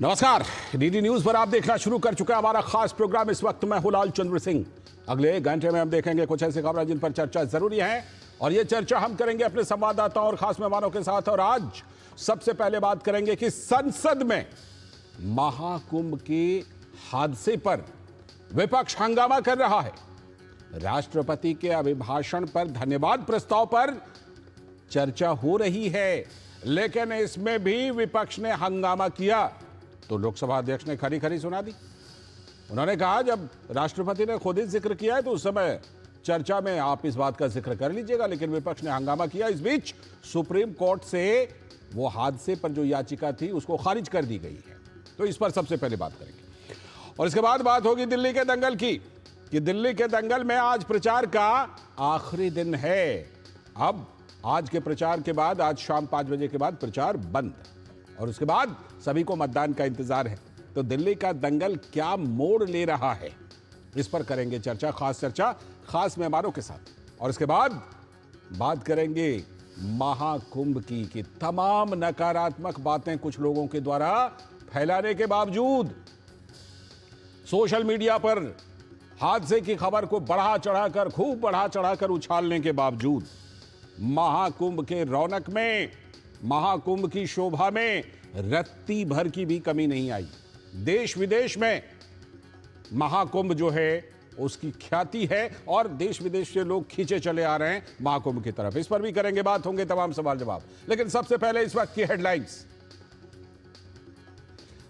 नमस्कार, DD news पर आप देखना शुरू कर चुका है हमारा खास प्रोग्राम। इस वक्त मैं हूं लालचंद्र सिंह। अगले एक घंटे में हम देखेंगे कुछ ऐसी खबरें जिन पर चर्चा जरूरी है, और ये चर्चा हम करेंगे अपने संवाददाताओं और खास मेहमानों के साथ। और आज सबसे पहले बात करेंगे कि संसद में महाकुंभ के हादसे पर विपक्ष हंगामा कर रहा है। राष्ट्रपति के अभिभाषण पर धन्यवाद प्रस्ताव पर चर्चा हो रही है, लेकिन इसमें भी विपक्ष ने हंगामा किया तो लोकसभा अध्यक्ष ने खरी खरी सुना दी। उन्होंने कहा जब राष्ट्रपति ने खुद ही जिक्र किया है तो उस समय चर्चा में आप इस बात का जिक्र कर लीजिएगा, लेकिन विपक्ष ने हंगामा किया। इस बीच सुप्रीम कोर्ट से वो हादसे पर जो याचिका थी उसको खारिज कर दी गई है, तो इस पर सबसे पहले बात करेंगे। और इसके बाद बात होगी दिल्ली के दंगल की, कि दिल्ली के दंगल में आज प्रचार का आखिरी दिन है। अब आज के प्रचार के बाद, आज शाम 5 बजे के बाद प्रचार बंद, और उसके बाद सभी को मतदान का इंतजार है। तो दिल्ली का दंगल क्या मोड़ ले रहा है, इस पर करेंगे चर्चा, खास मेहमानों के साथ। और इसके बाद बात करेंगे महाकुंभ की, कि तमाम नकारात्मक बातें कुछ लोगों के द्वारा फैलाने के बावजूद, सोशल मीडिया पर हादसे की खबर को खूब बढ़ा चढ़ाकर उछालने के बावजूद, महाकुंभ के रौनक में, महाकुंभ की शोभा में रत्ती भर की भी कमी नहीं आई। देश विदेश में महाकुंभ जो है उसकी ख्याति है, और देश विदेश से लोग खींचे चले आ रहे हैं महाकुंभ की तरफ। इस पर भी करेंगे बात, होंगे तमाम सवाल जवाब। लेकिन सबसे पहले इस वक्त की हेडलाइंस।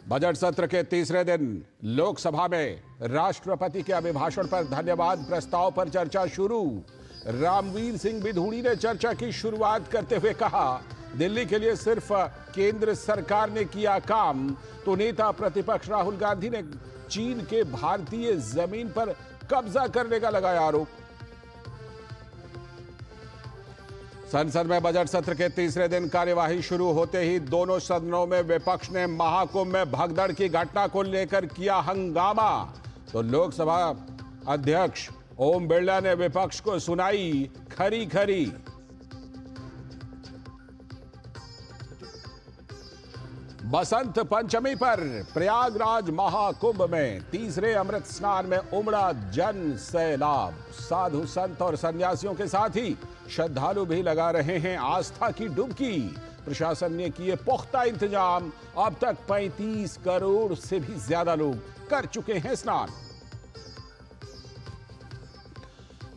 बजट सत्र के तीसरे दिन लोकसभा में राष्ट्रपति के अभिभाषण पर धन्यवाद प्रस्ताव पर चर्चा शुरू। रामवीर सिंह बिधूड़ी ने चर्चा की शुरुआत करते हुए कहा, दिल्ली के लिए सिर्फ केंद्र सरकार ने किया काम, तो नेता प्रतिपक्ष राहुल गांधी ने चीन के भारतीय जमीन पर कब्जा करने का लगाया आरोप। संसद में बजट सत्र के तीसरे दिन कार्यवाही शुरू होते ही दोनों सदनों में विपक्ष ने महाकुंभ में भगदड़ की घटना को लेकर किया हंगामा। तो लोकसभा अध्यक्ष ओम बिरला ने विपक्ष को सुनाई खरी खरी। बसंत पंचमी पर प्रयागराज महाकुंभ में तीसरे अमृत स्नान में उमड़ा जन सैलाब। साधु संत और सन्यासियों के साथ ही श्रद्धालु भी लगा रहे हैं आस्था की डुबकी। प्रशासन ने किए पुख्ता इंतजाम, अब तक 35 करोड़ से भी ज्यादा लोग कर चुके हैं स्नान।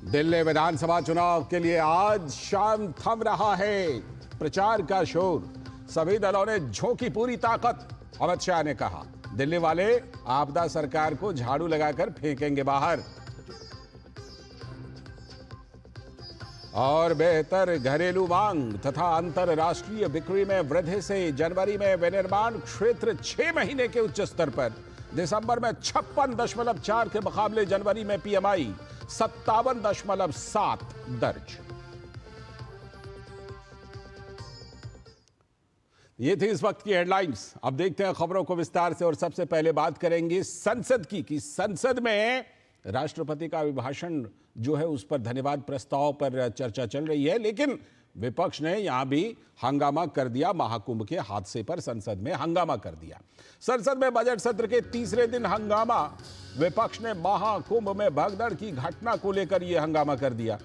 दिल्ली विधानसभा चुनाव के लिए आज शाम थम रहा है प्रचार का शोर। सभी दलों ने झोंकी पूरी ताकत। अमित शाह ने कहा, दिल्ली वाले आपदा सरकार को झाड़ू लगाकर फेंकेंगे बाहर। और बेहतर घरेलू मांग तथा अंतरराष्ट्रीय बिक्री में वृद्धि से जनवरी में विनिर्माण क्षेत्र 6 महीने के उच्च स्तर पर। दिसंबर में 56.4 के मुकाबले जनवरी में पीएमआई 57.7 दर्ज। ये थी इस वक्त की हेडलाइंस। अब देखते हैं खबरों को विस्तार से, और सबसे पहले बात करेंगे संसद की, कि संसद में राष्ट्रपति का अभिभाषण जो है उस पर धन्यवाद प्रस्ताव पर चर्चा चल रही है, लेकिन विपक्ष ने यहां भी हंगामा कर दिया। महाकुंभ के हादसे पर संसद में हंगामा कर दिया। संसद में बजट सत्र के तीसरे दिन हंगामा। विपक्ष ने महाकुंभ में भगदड़ की घटना को लेकर यह हंगामा कर दिया।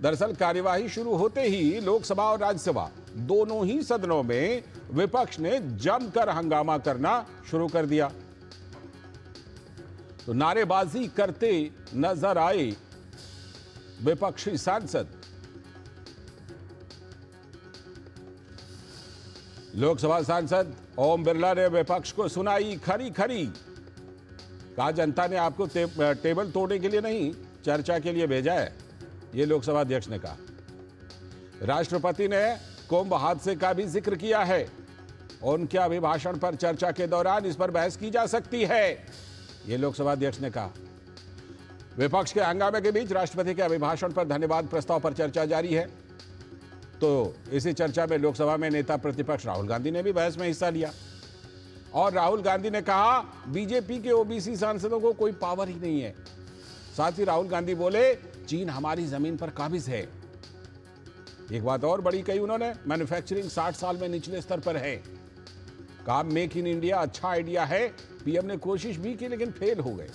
दरअसल कार्यवाही शुरू होते ही लोकसभा और राज्यसभा दोनों ही सदनों में विपक्ष ने जमकर हंगामा करना शुरू कर दिया। तो नारेबाजी करते नजर आए विपक्षी सांसद। लोकसभा सांसद ओम बिरला ने विपक्ष को सुनाई खरी खरी। कहा, जनता ने आपको टेबल तोड़ने के लिए नहीं, चर्चा के लिए भेजा है, ये लोकसभा अध्यक्ष ने कहा। राष्ट्रपति ने कुंभ हादसे का भी जिक्र किया है। उनके अभिभाषण पर चर्चा के दौरान इस पर बहस की जा सकती है, ये लोकसभा अध्यक्ष ने कहा। विपक्ष के हंगामे के बीच राष्ट्रपति के अभिभाषण पर धन्यवाद प्रस्ताव पर चर्चा जारी है। तो इसी चर्चा में लोकसभा में नेता प्रतिपक्ष राहुल गांधी ने भी बहस में हिस्सा लिया, और राहुल गांधी ने कहा, बीजेपी के ओबीसी सांसदों को कोई पावर ही नहीं है। साथ ही राहुल गांधी बोले, चीन हमारी जमीन पर काबिज है। एक बात और बड़ी कही उन्होंने, मैन्युफैक्चरिंग 60 साल में निचले स्तर पर है। कहा मेक इन इंडिया अच्छा आइडिया है, पीएम ने कोशिश भी की लेकिन फेल हो गए।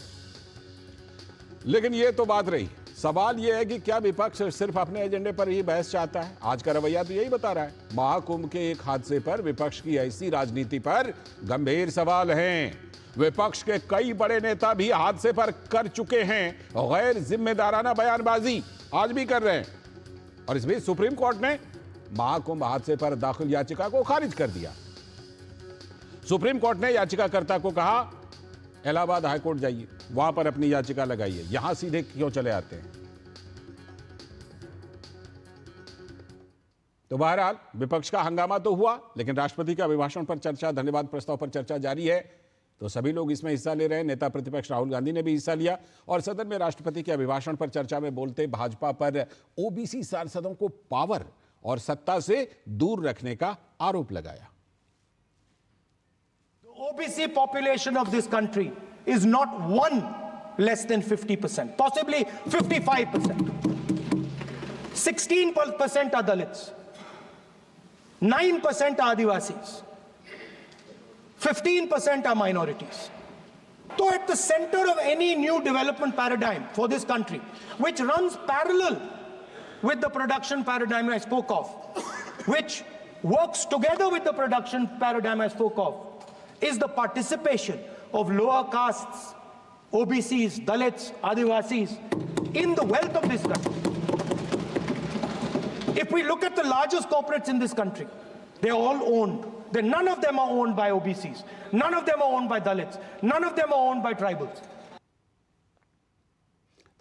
लेकिन ये तो बात रही, सवाल यह है कि क्या विपक्ष सिर्फ अपने एजेंडे पर ही बहस चाहता है? आज का रवैया तो यही बता रहा है। महाकुंभ के एक हादसे पर विपक्ष की ऐसी राजनीति पर गंभीर सवाल हैं। विपक्ष के कई बड़े नेता भी हादसे पर कर चुके हैं गैर जिम्मेदाराना बयानबाजी, आज भी कर रहे हैं। और इस बीच सुप्रीम कोर्ट ने महाकुंभ हादसे पर दाखिल याचिका को खारिज कर दिया। सुप्रीम कोर्ट ने याचिकाकर्ता को कहा इलाहाबाद हाईकोर्ट जाइए, वहां पर अपनी याचिका लगाइए, यहां सीधे क्यों चले आते हैं। तो बहरहाल विपक्ष का हंगामा तो हुआ, लेकिन राष्ट्रपति के अभिभाषण पर चर्चा, धन्यवाद प्रस्ताव पर चर्चा जारी है। तो सभी लोग इसमें हिस्सा ले रहे हैं। नेता प्रतिपक्ष राहुल गांधी ने भी हिस्सा लिया और सदन में राष्ट्रपति के अभिभाषण पर चर्चा में बोलते भाजपा पर ओबीसी सांसदों को पावर और सत्ता से दूर रखने का आरोप लगाया। OBC population of this country is not one less than 50%, possibly 55%. 16% are Dalits, 9% are Adivasis, 15% are minorities. So at the center of any new development paradigm for this country, which runs parallel with the production paradigm I spoke of, which works together with the production paradigm I spoke of, is the participation of lower castes, OBCs, Dalits, Adivasis in the wealth of this country. If we look at the largest corporates in this country, they're all owned. None of them are owned by OBCs. None of them are owned by Dalits. None of them are owned by tribals.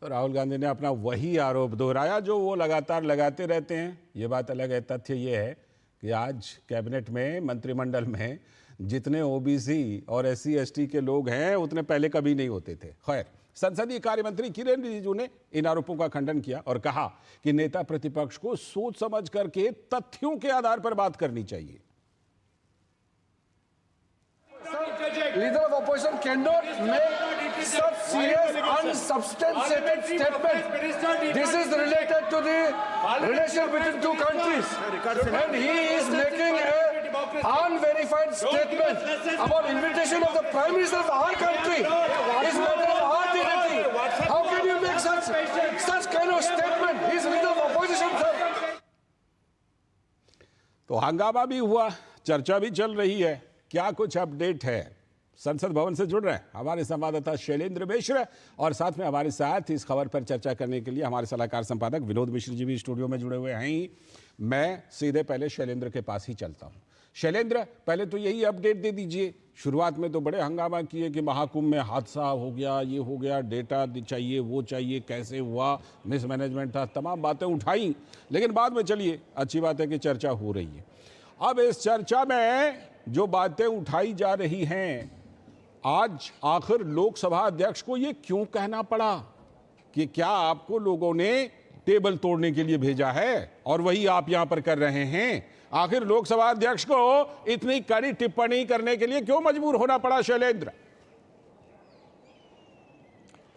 तो राहुल गांधी ने अपना वही आरोप दोहराया जो वो लगातार लगाते रहते हैं। ये बात अलग है। तथ्य ये है कि आज कैबिनेट में, मंत्रिमंडल में जितने ओबीसी और एससी एसटी के लोग हैं उतने पहले कभी नहीं होते थे। खैर, संसदीय कार्य मंत्री किरेन रिजिजू ने इन आरोपों का खंडन किया और कहा कि नेता प्रतिपक्ष को सोच समझ करके तथ्यों के आधार पर बात करनी चाहिए। Leader of opposition cannot make such serious unsubstantiated statements. This is related to the relation between two countries, and he is making a unverified statement about invitation of the Prime Minister of our country. Is matter of our dignity. How can you make such kind of statement? He is leader of opposition, sir. तो हंगामा भी हुआ, चर्चा भी चल रही है। क्या कुछ अपडेट है? संसद भवन से जुड़ रहे हैं हमारे संवाददाता शैलेंद्र मिश्र और साथ में हमारे साथ इस खबर पर चर्चा करने के लिए हमारे सलाहकार संपादक विनोद मिश्र जी भी स्टूडियो में जुड़े हुए हैं। मैं सीधे पहले शैलेंद्र के पास ही चलता हूं। शैलेंद्र, पहले तो यही अपडेट दे दीजिए। शुरुआत में तो बड़े हंगामा किए कि महाकुंभ में हादसा हो गया, ये हो गया, डेटा चाहिए, वो चाहिए, कैसे हुआ, मिसमैनेजमेंट था, तमाम बातें उठाई। लेकिन बाद में चलिए, अच्छी बात है कि चर्चा हो रही है। अब इस चर्चा में जो बातें उठाई जा रही हैं, आज आखिर लोकसभा अध्यक्ष को ये क्यों कहना पड़ा कि क्या आपको लोगों ने टेबल तोड़ने के लिए भेजा है और वही आप यहां पर कर रहे हैं? आखिर लोकसभा अध्यक्ष को इतनी कड़ी टिप्पणी करने के लिए क्यों मजबूर होना पड़ा शैलेंद्र?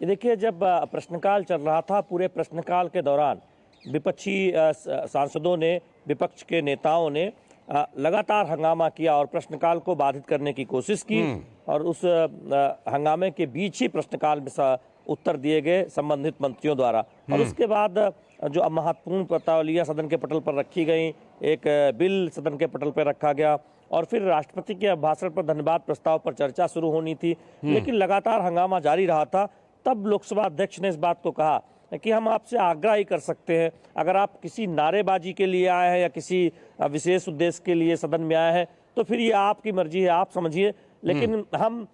देखिए, जब प्रश्नकाल चल रहा था, पूरे प्रश्नकाल के दौरान विपक्षी सांसदों ने, विपक्ष के नेताओं ने लगातार हंगामा किया और प्रश्नकाल को बाधित करने की कोशिश की और उस हंगामे के बीच ही प्रश्नकाल में उत्तर दिए गए संबंधित मंत्रियों द्वारा। और उसके बाद जो महत्वपूर्ण प्रस्तावलियां सदन के पटल पर रखी गई, एक बिल सदन के पटल पर रखा गया और फिर राष्ट्रपति के भाषण पर धन्यवाद प्रस्ताव पर चर्चा शुरू होनी थी। लेकिन लगातार हंगामा जारी रहा था। तब लोकसभा अध्यक्ष ने इस बात को कहा कि हम आपसे आग्रह ही कर सकते हैं, अगर आप किसी नारेबाजी के लिए आए हैं या किसी विशेष उद्देश्य के लिए सदन में आए हैं तो फिर ये आपकी मर्जी है, आप समझिए, लेकिन हम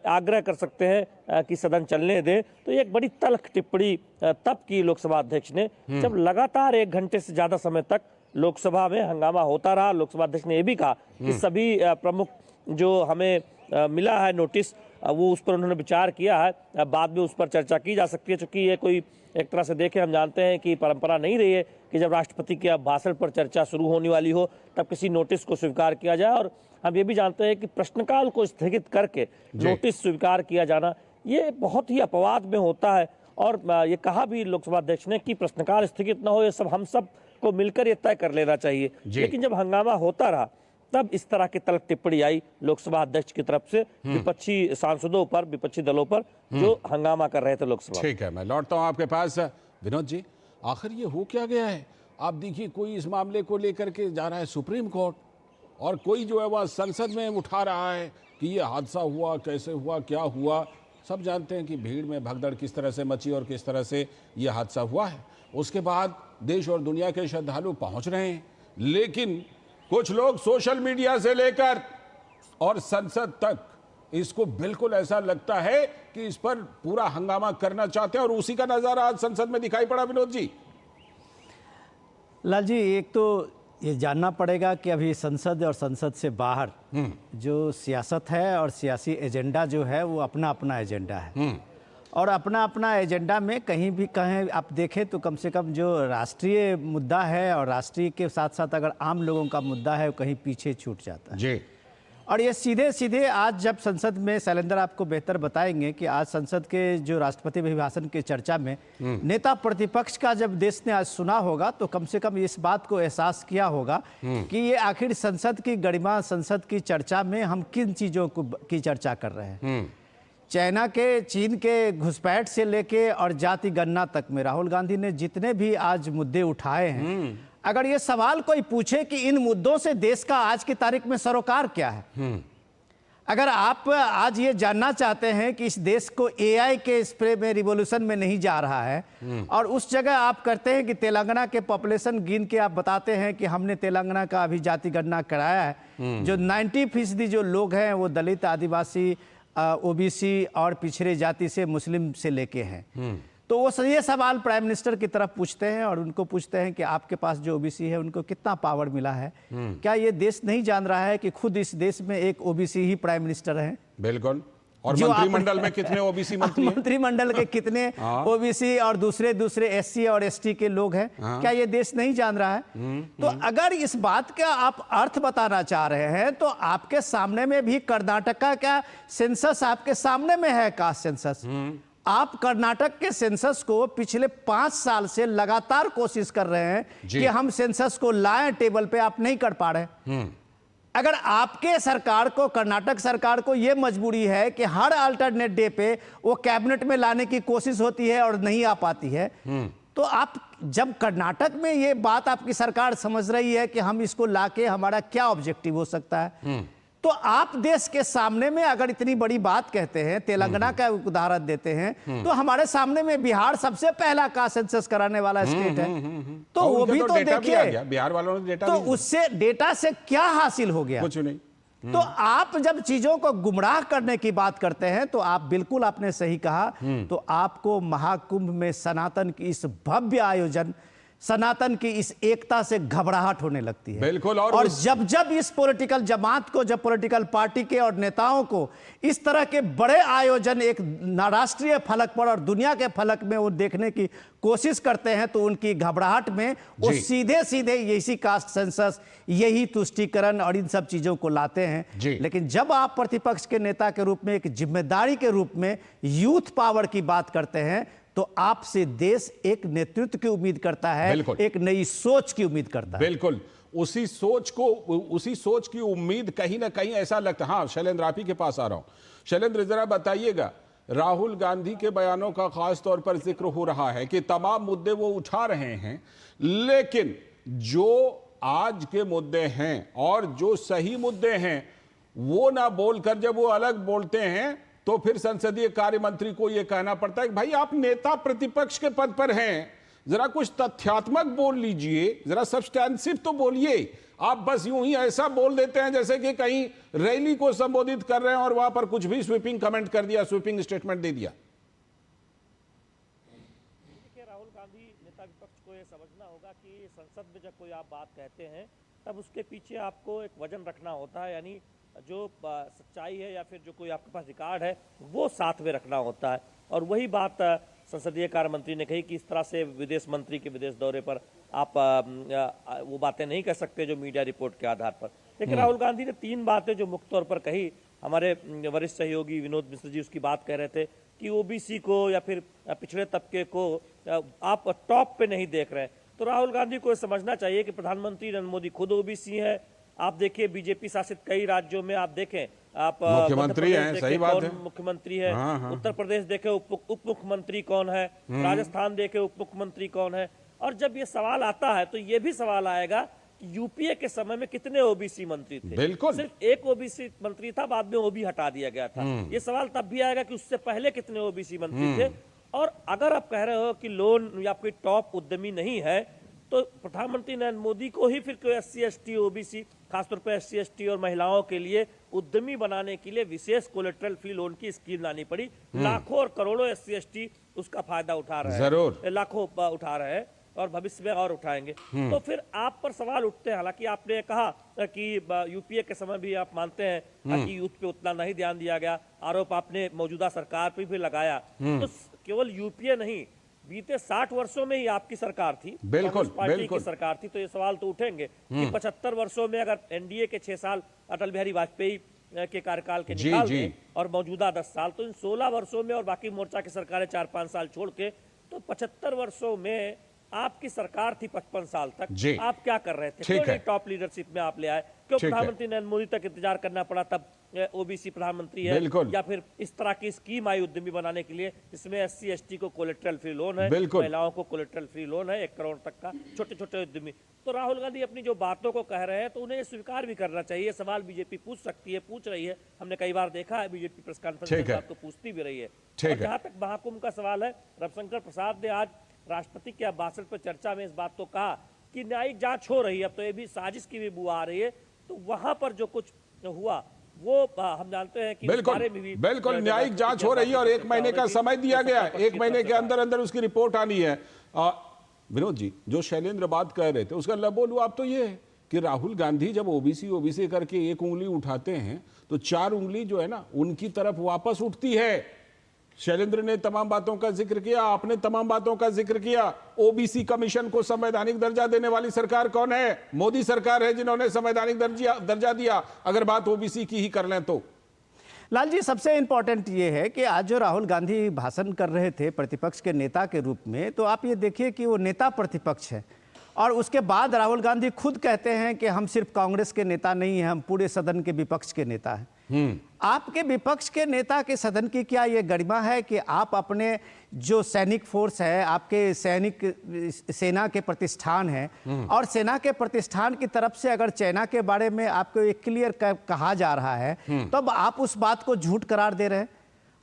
आग्रह कर सकते हैं कि सदन चलने दें। तो एक बड़ी तल्ख टिप्पणी तब की लोकसभा अध्यक्ष ने, जब लगातार 1 घंटे से ज्यादा समय तक लोकसभा में हंगामा होता रहा। लोकसभा अध्यक्ष ने यह भी कहा कि सभी प्रमुख जो हमें मिला है नोटिस, वो उस पर उन्होंने विचार किया है, बाद में उस पर चर्चा की जा सकती है। चूंकि ये कोई एक तरह से देखें, हम जानते हैं कि परंपरा नहीं रही है कि जब राष्ट्रपति के भाषण पर चर्चा शुरू होने वाली हो तब किसी नोटिस को स्वीकार किया जाए। और हम ये भी जानते हैं कि प्रश्नकाल को स्थगित करके नोटिस स्वीकार किया जाना ये बहुत ही अपवाद में होता है। और ये कहा भी लोकसभा अध्यक्ष ने कि प्रश्नकाल स्थगित न हो, ये सब हम सब को मिलकर ये तय कर लेना चाहिए। लेकिन जब हंगामा होता रहा तब इस तरह की तल्ख टिप्पणी आई लोकसभा अध्यक्ष की तरफ से विपक्षी सांसदों पर, विपक्षी दलों पर जो हंगामा कर रहे थे लोकसभा। ठीक है, मैं लौटता हूं आपके पास। विनोद जी, आखिर ये हो क्या गया है? आप देखिए, कोई इस मामले को लेकर के जा रहा है सुप्रीम कोर्ट, और कोई जो है वह संसद में उठा रहा है कि ये हादसा हुआ, कैसे हुआ, क्या हुआ। सब जानते हैं कि भीड़ में भगदड़ किस तरह से मची और किस तरह से ये हादसा हुआ है। उसके बाद देश और दुनिया के श्रद्धालु पहुंच रहे हैं, लेकिन कुछ लोग सोशल मीडिया से लेकर और संसद तक इसको बिल्कुल ऐसा लगता है कि इस पर पूरा हंगामा करना चाहते हैं, और उसी का नजारा आज संसद में दिखाई पड़ा। विनोद जी, लाल जी, एक तो ये जानना पड़ेगा कि अभी संसद और संसद से बाहर जो सियासत है और सियासी एजेंडा जो है वो अपना अपना एजेंडा है, और अपना अपना एजेंडा में कहीं भी कहें आप देखें तो कम से कम जो राष्ट्रीय मुद्दा है और राष्ट्रीय के साथ साथ अगर आम लोगों का मुद्दा है वो कहीं पीछे छूट जाता है जी। और ये सीधे सीधे आज जब संसद में शैलेंद्र आपको बेहतर बताएंगे कि आज संसद के जो राष्ट्रपति अभिभाषण की चर्चा में नेता प्रतिपक्ष का जब देश ने आज सुना होगा तो कम से कम इस बात को एहसास किया होगा कि ये आखिर संसद की गरिमा, संसद की चर्चा में हम किन चीज़ों की चर्चा कर रहे हैं। चाइना के, चीन के घुसपैठ से लेके और जाति गणना तक में राहुल गांधी ने जितने भी आज मुद्दे उठाए हैं, अगर ये सवाल कोई पूछे कि इन मुद्दों से देश का आज की तारीख में सरोकार क्या है, अगर आप आज ये जानना चाहते हैं कि इस देश को एआई के स्प्रे में, रिवॉल्यूशन में नहीं जा रहा है, और उस जगह आप करते हैं कि तेलंगाना के पॉपुलेशन गिन के आप बताते हैं कि हमने तेलंगाना का अभी जाति गणना कराया है, जो 90% जो लोग हैं वो दलित, आदिवासी, ओबीसी और पिछड़े जाति से, मुस्लिम से लेके हैं। तो वो ये सवाल प्राइम मिनिस्टर की तरफ पूछते हैं और उनको पूछते हैं कि आपके पास जो ओबीसी है उनको कितना पावर मिला है। क्या ये देश नहीं जान रहा है कि खुद इस देश में एक ओबीसी ही प्राइम मिनिस्टर है? बिल्कुल। और मंत्रिमंडल में कितने ओबीसी मंत्री हैं? मंत्रिमंडल के कितने ओबीसी और दूसरे एससी और एसटी के लोग हैं? क्या ये देश नहीं जान रहा है? तो अगर इस बात का आप अर्थ बताना चाह रहे हैं तो आपके सामने में भी कर्नाटका का सेंसस आपके सामने में है, कास्ट सेंसस। आप कर्नाटक के सेंसस को पिछले 5 साल से लगातार कोशिश कर रहे हैं कि हम सेंसस को लाएं टेबल पे, आप नहीं कर पा रहे। अगर आपके सरकार को, कर्नाटक सरकार को यह मजबूरी है कि हर अल्टरनेट डे पे वो कैबिनेट में लाने की कोशिश होती है और नहीं आ पाती है, तो आप जब कर्नाटक में ये बात आपकी सरकार समझ रही है कि हम इसको लाके हमारा क्या ऑब्जेक्टिव हो सकता है, तो आप देश के सामने में अगर इतनी बड़ी बात कहते हैं, तेलंगाना का उदाहरण देते हैं, तो हमारे सामने में बिहार सबसे पहला कास्ट सेंसस कराने वाला स्टेट है। तो वो भी तो देखिए, बिहार वालों ने डेटा, तो उससे डेटा से क्या हासिल हो गया? कुछ नहीं। तो आप जब चीजों को गुमराह करने की बात करते हैं तो आप बिल्कुल, आपने सही कहा, तो आपको महाकुंभ में सनातन की इस भव्य आयोजन, सनातन की इस एकता से घबराहट होने लगती है। बिल्कुल। और जब इस पॉलिटिकल जमात को, जब पॉलिटिकल पार्टी के और नेताओं को इस तरह के बड़े आयोजन एक राष्ट्रीय फलक पर और दुनिया के फलक में वो देखने की कोशिश करते हैं, तो उनकी घबराहट में वो सीधे सीधे यही कास्ट सेंसस, यही तुष्टीकरण और इन सब चीजों को लाते हैं। लेकिन जब आप प्रतिपक्ष के नेता के रूप में, एक जिम्मेदारी के रूप में यूथ पावर की बात करते हैं, तो आपसे देश एक नेतृत्व की उम्मीद करता है, एक नई सोच की उम्मीद करता है। बिल्कुल। उसी सोच की उम्मीद कहीं ना कहीं ऐसा लगता है। हाँ, शैलेंद्र आप ही के पास आ रहा हूं। शैलेंद्र, जरा बताइएगा, राहुल गांधी के बयानों का खास तौर पर जिक्र हो रहा है कि तमाम मुद्दे वो उठा रहे हैं, लेकिन जो आज के मुद्दे हैं और जो सही मुद्दे हैं वो ना बोलकर जब वो अलग बोलते हैं तो फिर संसदीय कार्य मंत्री को यह कहना पड़ता है कि भाई आप नेता प्रतिपक्ष के पद पर हैं, जरा कुछ तथ्यात्मक बोल लीजिए, जरा सब्सटेंसिव तो बोलिए। आप बस यूं ही ऐसा बोल देते हैं जैसे कि कहीं रैली को संबोधित कर रहे हैं और वहां पर कुछ भी स्वीपिंग कमेंट कर दिया, स्वीपिंग स्टेटमेंट दे दिया। राहुल गांधी नेता विपक्ष को यह समझना होगा कि संसद में जब कोई आप बात कहते हैं तब उसके पीछे आपको एक वजन रखना होता है, यानी जो सच्चाई है या फिर जो कोई आपके पास रिकॉर्ड है वो साथ में रखना होता है। और वही बात संसदीय कार्य मंत्री ने कही कि इस तरह से विदेश मंत्री के विदेश दौरे पर आप वो बातें नहीं कह सकते जो मीडिया रिपोर्ट के आधार पर। लेकिन राहुल गांधी ने 3 बातें जो मुख्य तौर पर कही, हमारे वरिष्ठ सहयोगी विनोद मिश्र जी उसकी बात कह रहे थे कि ओबीसी को या फिर पिछड़े तबके को आप टॉप पे नहीं देख रहे हैं। तो राहुल गांधी को समझना चाहिए कि प्रधानमंत्री नरेंद्र मोदी खुद ओबीसी है, आप देखिए बीजेपी शासित कई राज्यों में आप देखें, आप मुख्यमंत्री हैं, सही बात है। मुख्यमंत्री है, हाँ। उत्तर प्रदेश देखे उप मुख्यमंत्री कौन है, राजस्थान देखे उप मुख्यमंत्री कौन है। और जब ये सवाल आता है तो ये भी सवाल आएगा कि यूपीए के समय में कितने ओबीसी मंत्री थे। बिल्कुल। सिर्फ एक ओबीसी मंत्री था, बाद में वो भी हटा दिया गया था। ये सवाल तब भी आएगा कि उससे पहले कितने ओबीसी मंत्री थे। और अगर आप कह रहे हो कि लोन या कोई टॉप उद्यमी नहीं है, तो प्रधानमंत्री नरेंद्र मोदी को ही फिर कोई SC ST OBC, खासतौर पर SC ST और महिलाओं के लिए उद्यमी बनाने के लिए विशेष कोलेट्रल फ्री लोन की स्कीम लानी पड़ी। लाखों और करोड़ों SC ST उसका फायदा उठा रहे हैं, जरूर लाखों उठा रहे हैं और भविष्य में और उठाएंगे। तो फिर आप पर सवाल उठते हैं। हालांकि आपने कहा कि यूपीए के समय भी आप मानते हैं कि यूथ पे उतना नहीं ध्यान दिया गया, आरोप आपने मौजूदा सरकार पे भी लगाया। तो केवल यूपीए नहीं, बीते 60 वर्षों में ही आपकी सरकार थी, बिल्कुल, पार्टी बिल्कुल। की सरकार थी। तो ये सवाल तो उठेंगे कि 75 वर्षों में अगर एनडीए के 6 साल अटल बिहारी वाजपेयी के कार्यकाल के निकाल दें और मौजूदा 10 साल, तो इन 16 वर्षों में और बाकी मोर्चा की सरकारें 4-5 साल छोड़ के, तो 75 वर्षों में आपकी सरकार थी 55 साल तक। आप क्या कर रहे थे? क्यों नहीं टॉप लीडरशिप में आप ले आए? क्यों प्रधानमंत्री नरेंद्र मोदी तक इंतजार करना पड़ा? तब ओबीसी प्रधानमंत्री है, या फिर इस तरह की स्कीम आई उद्यमी बनाने के लिए जिसमें SC ST को कोलेट्रल फ्री लोन है, महिलाओं को कोलेट्रल फ्री लोन है 1 करोड़ तक का, छोटे छोटे उद्यमी। तो राहुल गांधी अपनी जो बातों को कह रहे हैं तो उन्हें स्वीकार भी करना चाहिए। सवाल बीजेपी पूछ सकती है, पूछ रही है, हमने कई बार देखा है बीजेपी प्रेस कॉन्फ्रेंस में तो पूछती भी रही है। जहां तक महाकुंभ का सवाल है, रविशंकर प्रसाद ने आज राष्ट्रपति के भाषण पर चर्चा में इस बात को कहा कि न्यायिक जांच हो रही है, अब तो ये भी साजिश की भी बुआ आ रही है। तो वहां पर जो कुछ हुआ वो हम जानते हैं कि बिल्कुल न्यायिक जांच हो रही है और 1 महीने का समय दिया गया है। 1 महीने के अंदर अंदर उसकी रिपोर्ट आनी है। विनोद जी, जो शैलेंद्र बात कर रहे थे उसका लबोलुआब तो ये है कि राहुल गांधी जब ओबीसी करके 1 उंगली उठाते हैं तो 4 उंगली जो है ना उनकी तरफ वापस उठती है। शैलेंद्र ने तमाम बातों का जिक्र किया, आपने तमाम बातों का जिक्र किया। ओबीसी कमीशन को संवैधानिक दर्जा देने वाली सरकार कौन है? मोदी सरकार है जिन्होंने संवैधानिक दर्जा दिया। अगर बात ओबीसी की ही कर लें तो लाल जी, सबसे इंपॉर्टेंट ये है कि आज जो राहुल गांधी भाषण कर रहे थे प्रतिपक्ष के नेता के रूप में, तो आप ये देखिए कि वो नेता प्रतिपक्ष है और उसके बाद राहुल गांधी खुद कहते हैं कि हम सिर्फ कांग्रेस के नेता नहीं हैं, हम पूरे सदन के विपक्ष के नेता हैं। आपके विपक्ष के नेता के सदन की क्या ये गरिमा है कि आप अपने जो सैनिक फोर्स है, आपके सैनिक सेना के प्रतिष्ठान है और सेना के प्रतिष्ठान की तरफ से अगर चाइना के बारे में आपको एक क्लियर कहा जा रहा है, तब आप उस बात को झूठ करार दे रहे हैं।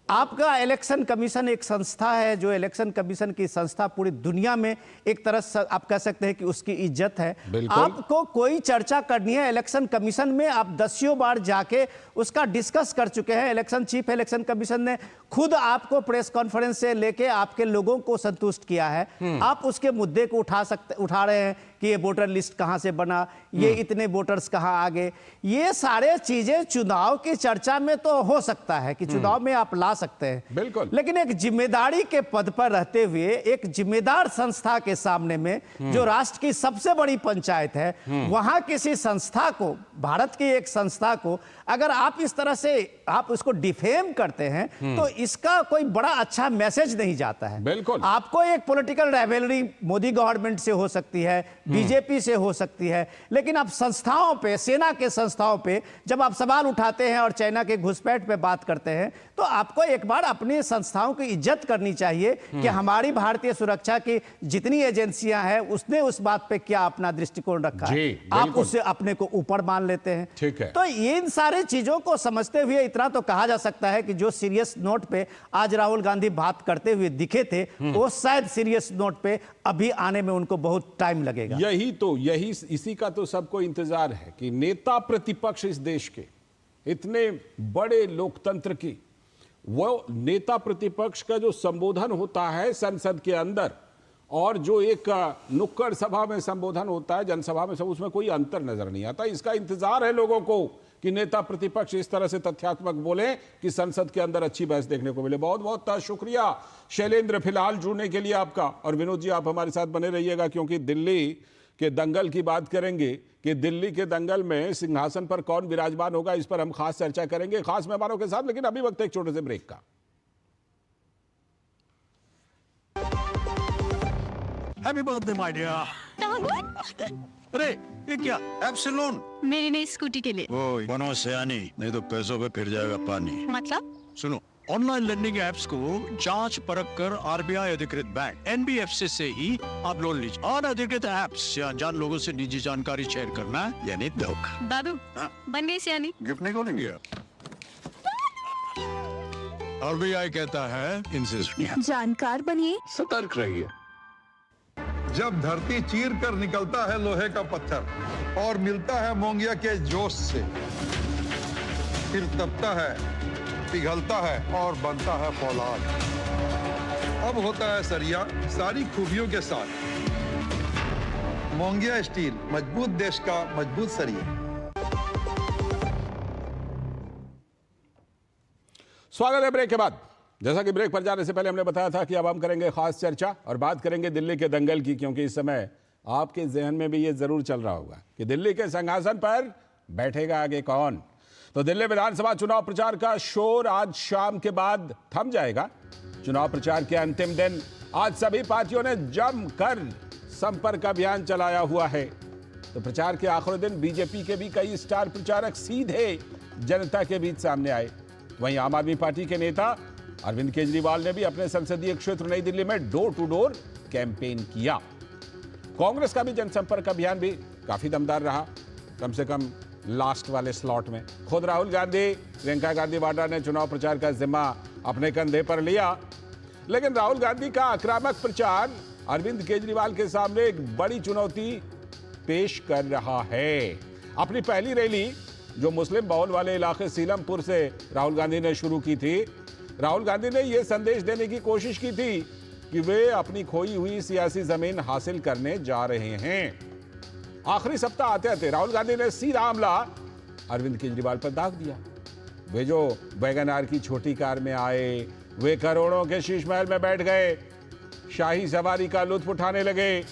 आपका इलेक्शन कमीशन एक संस्था है, जो इलेक्शन कमीशन की संस्था पूरी दुनिया में एक तरह से आप कह सकते हैं कि उसकी इज्जत है। आपको कोई चर्चा करनी है इलेक्शन कमीशन में, आप 10 बार जाके उसका डिस्कस कर चुके हैं। इलेक्शन चीफ इलेक्शन कमीशन ने खुद आपको प्रेस कॉन्फ्रेंस से लेके आपके लोगों को संतुष्ट किया है। आप उसके मुद्दे को उठा रहे हैं कि ये वोटर लिस्ट कहां से बना, ये इतने वोटर्स कहां आ गए। ये सारे चीजें चुनाव की चर्चा में तो हो सकता है कि चुनाव में आप ला सकते हैं, बिल्कुल, लेकिन एक जिम्मेदारी के पद पर रहते हुए एक जिम्मेदार संस्था के सामने में जो राष्ट्र की सबसे बड़ी पंचायत है, वहां किसी संस्था को, भारत की एक संस्था को अगर आप इस तरह से आप उसको डिफेम करते हैं तो इसका कोई बड़ा अच्छा मैसेज नहीं जाता है। बिल्कुल, आपको एक पॉलिटिकल राइवलरी मोदी गवर्नमेंट से हो सकती है, बीजेपी से हो सकती है, लेकिन आप संस्थाओं पे, सेना के संस्थाओं पे जब आप सवाल उठाते हैं और चाइना के घुसपैठ पे बात करते हैं, तो आपको एक बार अपनी संस्थाओं की इज्जत करनी चाहिए कि हमारी भारतीय सुरक्षा की जितनी एजेंसियां हैं उसने उस बात पे क्या अपना दृष्टिकोण रखा है। आप उससे अपने को ऊपर मान लेते हैं। ठीक है। तो इन सारी चीजों को समझते हुए इतना तो कहा जा सकता है कि जो सीरियस नोट पे आज राहुल गांधी बात करते हुए दिखे थे, वो शायद सीरियस नोट पे अभी आने में उनको बहुत टाइम लगेगा। यही इसी का तो सबको इंतजार है कि नेता प्रतिपक्ष इस देश के, इतने बड़े लोकतंत्र की, वो नेता प्रतिपक्ष का जो संबोधन होता है संसद के अंदर और जो एक नुक्कड़ सभा में संबोधन होता है, जनसभा में, सब उसमें कोई अंतर नजर नहीं आता। इसका इंतजार है लोगों को कि नेता प्रतिपक्ष इस तरह से तथ्यात्मक बोले कि संसद के अंदर अच्छी बहस देखने को मिले। बहुत बहुत शुक्रिया शैलेंद्र फिलहाल जुड़ने के लिए आपका। और विनोद जी, आप हमारे साथ बने रहिएगा क्योंकि दिल्ली के दंगल की बात करेंगे कि दिल्ली के दंगल में सिंहासन पर कौन विराजमान होगा, इस पर हम खास चर्चा करेंगे खास मेहमानों के साथ। लेकिन अभी वक्त एक छोटे से ब्रेक का। Happy birthday, my dear. अरे ये क्या ऐप से लोन? मेरी नई स्कूटी के लिए। ओए बनो सयानी, नहीं तो पैसों पे फिर जाएगा पानी। मतलब? सुनो, ऑनलाइन लर्निंग ऐप्स को जांच परख कर आरबीआई अधिकृत बैंक एनबीएफसी से ही आप लोन लीजिए। और अधिकृत ऐप्स या अनजान लोगों से निजी जानकारी शेयर करना यानी धोखा। दादू बन गई सियानी। गिफ्ट नहीं खोलेंगे? आरबीआई कहता है इनसे सुनिए। जानकार बनिए, सतर्क रहिए। जब धरती चीर कर निकलता है लोहे का पत्थर और मिलता है मोंगिया के जोश से, फिर तपता है, पिघलता है और बनता है फौलाद। अब होता है सरिया सारी खूबियों के साथ। मोंगिया स्टील, मजबूत देश का मजबूत सरिया। स्वागत है ब्रेक के बाद। जैसा कि ब्रेक पर जाने से पहले हमने बताया था कि अब हम करेंगे खास चर्चा और बात करेंगे दिल्ली के दंगल की, क्योंकि इस समय आपके जहन में भी ये जरूर चल रहा होगा कि दिल्ली के सिंहासन पर बैठेगा आगे कौन। तो दिल्ली विधानसभा चुनाव प्रचार का शोर आज शाम के बाद थम जाएगा। चुनाव प्रचार के अंतिम दिन आज सभी पार्टियों ने जमकर संपर्क अभियान चलाया हुआ है। तो प्रचार के आखिरी दिन बीजेपी के भी कई स्टार प्रचारक सीधे जनता के बीच सामने आए। वहीं आम आदमी पार्टी के नेता अरविंद केजरीवाल ने भी अपने संसदीय क्षेत्र नई दिल्ली में डोर टू डोर कैंपेन किया। कांग्रेस का भी जनसंपर्क अभियान भी काफी दमदार रहा, कम से कम लास्ट वाले स्लॉट में। खुद राहुल गांधी, प्रियंका गांधी वाड्रा ने चुनाव प्रचार का जिम्मा अपने कंधे पर लिया। लेकिन राहुल गांधी का आक्रामक प्रचार अरविंद केजरीवाल के सामने एक बड़ी चुनौती पेश कर रहा है। अपनी पहली रैली जो मुस्लिम बहुल वाले इलाके सीलमपुर से राहुल गांधी ने शुरू की थी, राहुल गांधी ने यह संदेश देने की कोशिश की थी कि वे अपनी खोई हुई सियासी जमीन हासिल करने जा रहे हैं। आखिरी सप्ताह आते आते राहुल गांधी ने सीधा हमला अरविंद केजरीवाल पर दाग दिया। वे जो वैगन आर की छोटी कार में आए, वे करोड़ों के शीश महल में बैठ गए, शाही सवारी का लुत्फ उठाने लगे।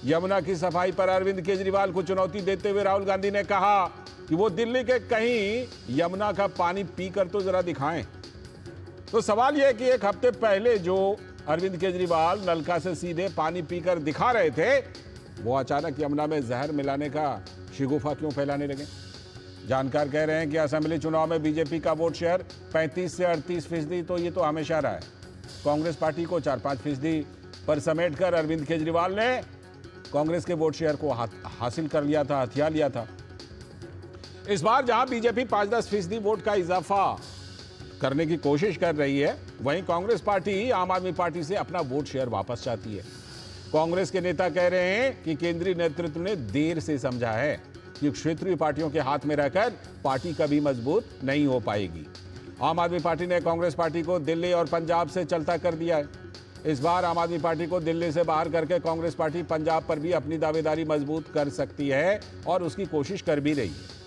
यमुना की सफाई पर अरविंद केजरीवाल को चुनौती देते हुए राहुल गांधी ने कहा कि वो दिल्ली के कहीं यमुना का पानी पीकर तो जरा दिखाएं। तो सवाल यह है कि एक हफ्ते पहले जो अरविंद केजरीवाल नलका से सीधे पानी पीकर दिखा रहे थे, वो अचानक यमुना में जहर मिलाने का शिगुफा क्यों फैलाने लगे। जानकार कह रहे हैं कि असेंबली चुनाव में बीजेपी का वोट शेयर 35 से 38%, तो ये तो हमेशा रहा है। कांग्रेस पार्टी को 4-5% पर समेटकर अरविंद केजरीवाल ने कांग्रेस के वोट शेयर को हासिल कर लिया था, हथिया लिया था। इस बार जहां बीजेपी 5-10% वोट का इजाफा करने की कोशिश कर रही है, वहीं कांग्रेस पार्टी आम आदमी पार्टी से अपना वोट शेयर वापस चाहती है। कांग्रेस के नेता कह रहे हैं कि केंद्रीय नेतृत्व ने देर से समझा है कि क्षेत्रीय पार्टियों के हाथ में रहकर पार्टी कभी मजबूत नहीं हो पाएगी। आम आदमी पार्टी ने कांग्रेस पार्टी को दिल्ली और पंजाब से चलता कर दिया है। इस बार आम आदमी पार्टी को दिल्ली से बाहर करके कांग्रेस पार्टी पंजाब पर भी अपनी दावेदारी मजबूत कर सकती है और उसकी कोशिश कर भी रही है।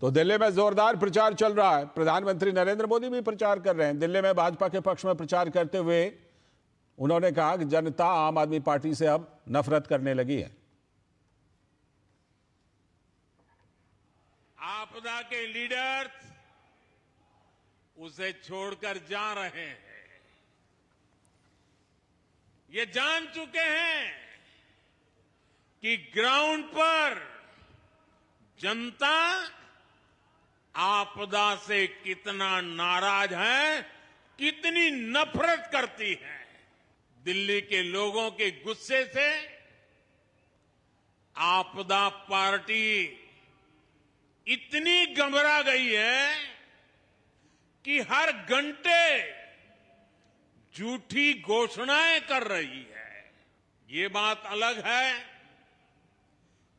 तो दिल्ली में जोरदार प्रचार चल रहा है। प्रधानमंत्री नरेंद्र मोदी भी प्रचार कर रहे हैं। दिल्ली में भाजपा के पक्ष में प्रचार करते हुए उन्होंने कहा कि जनता आम आदमी पार्टी से अब नफरत करने लगी है। आपदा के लीडर्स उसे छोड़कर जा रहे हैं। ये जान चुके हैं कि ग्राउंड पर जनता आपदा से कितना नाराज है, कितनी नफरत करती है। दिल्ली के लोगों के गुस्से से आपदा पार्टी इतनी घबरा गई है कि हर घंटे झूठी घोषणाएं कर रही है। ये बात अलग है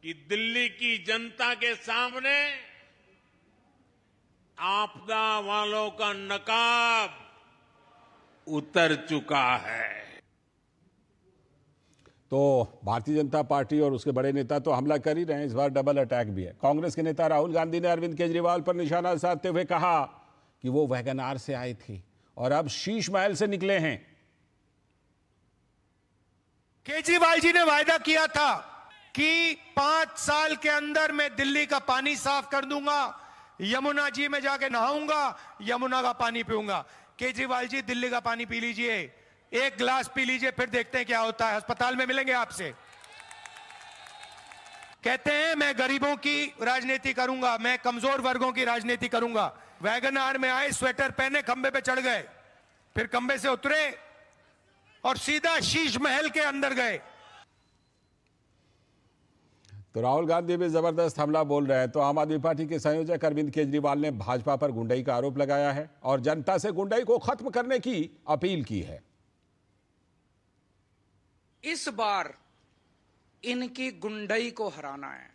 कि दिल्ली की जनता के सामने आपदा वालों का नकाब उतर चुका है। तो भारतीय जनता पार्टी और उसके बड़े नेता तो हमला कर ही रहे हैं, इस बार डबल अटैक भी है। कांग्रेस के नेता राहुल गांधी ने अरविंद केजरीवाल पर निशाना साधते हुए कहा कि वो वैगन आर से आए थे और अब शीश महल से निकले हैं। केजरीवाल जी ने वायदा किया था कि 5 साल के अंदर मैं दिल्ली का पानी साफ कर दूंगा, यमुना जी में जाके नहाऊंगा, यमुना का पानी पीऊंगा। केजरीवाल जी दिल्ली का पानी पी लीजिए, एक गिलास पी लीजिए, फिर देखते हैं क्या होता है। अस्पताल में मिलेंगे आपसे। कहते हैं मैं गरीबों की राजनीति करूंगा, मैं कमजोर वर्गों की राजनीति करूंगा। वैगन-आर में आए, स्वेटर पहने, खंबे पे चढ़ गए, फिर खंबे से उतरे और सीधा शीश महल के अंदर गए। तो राहुल गांधी भी जबरदस्त हमला बोल रहे हैं। तो आम आदमी पार्टी के संयोजक अरविंद केजरीवाल ने भाजपा पर गुंडाई का आरोप लगाया है और जनता से गुंडाई को खत्म करने की अपील की है। इस बार इनकी गुंडाई को हराना है।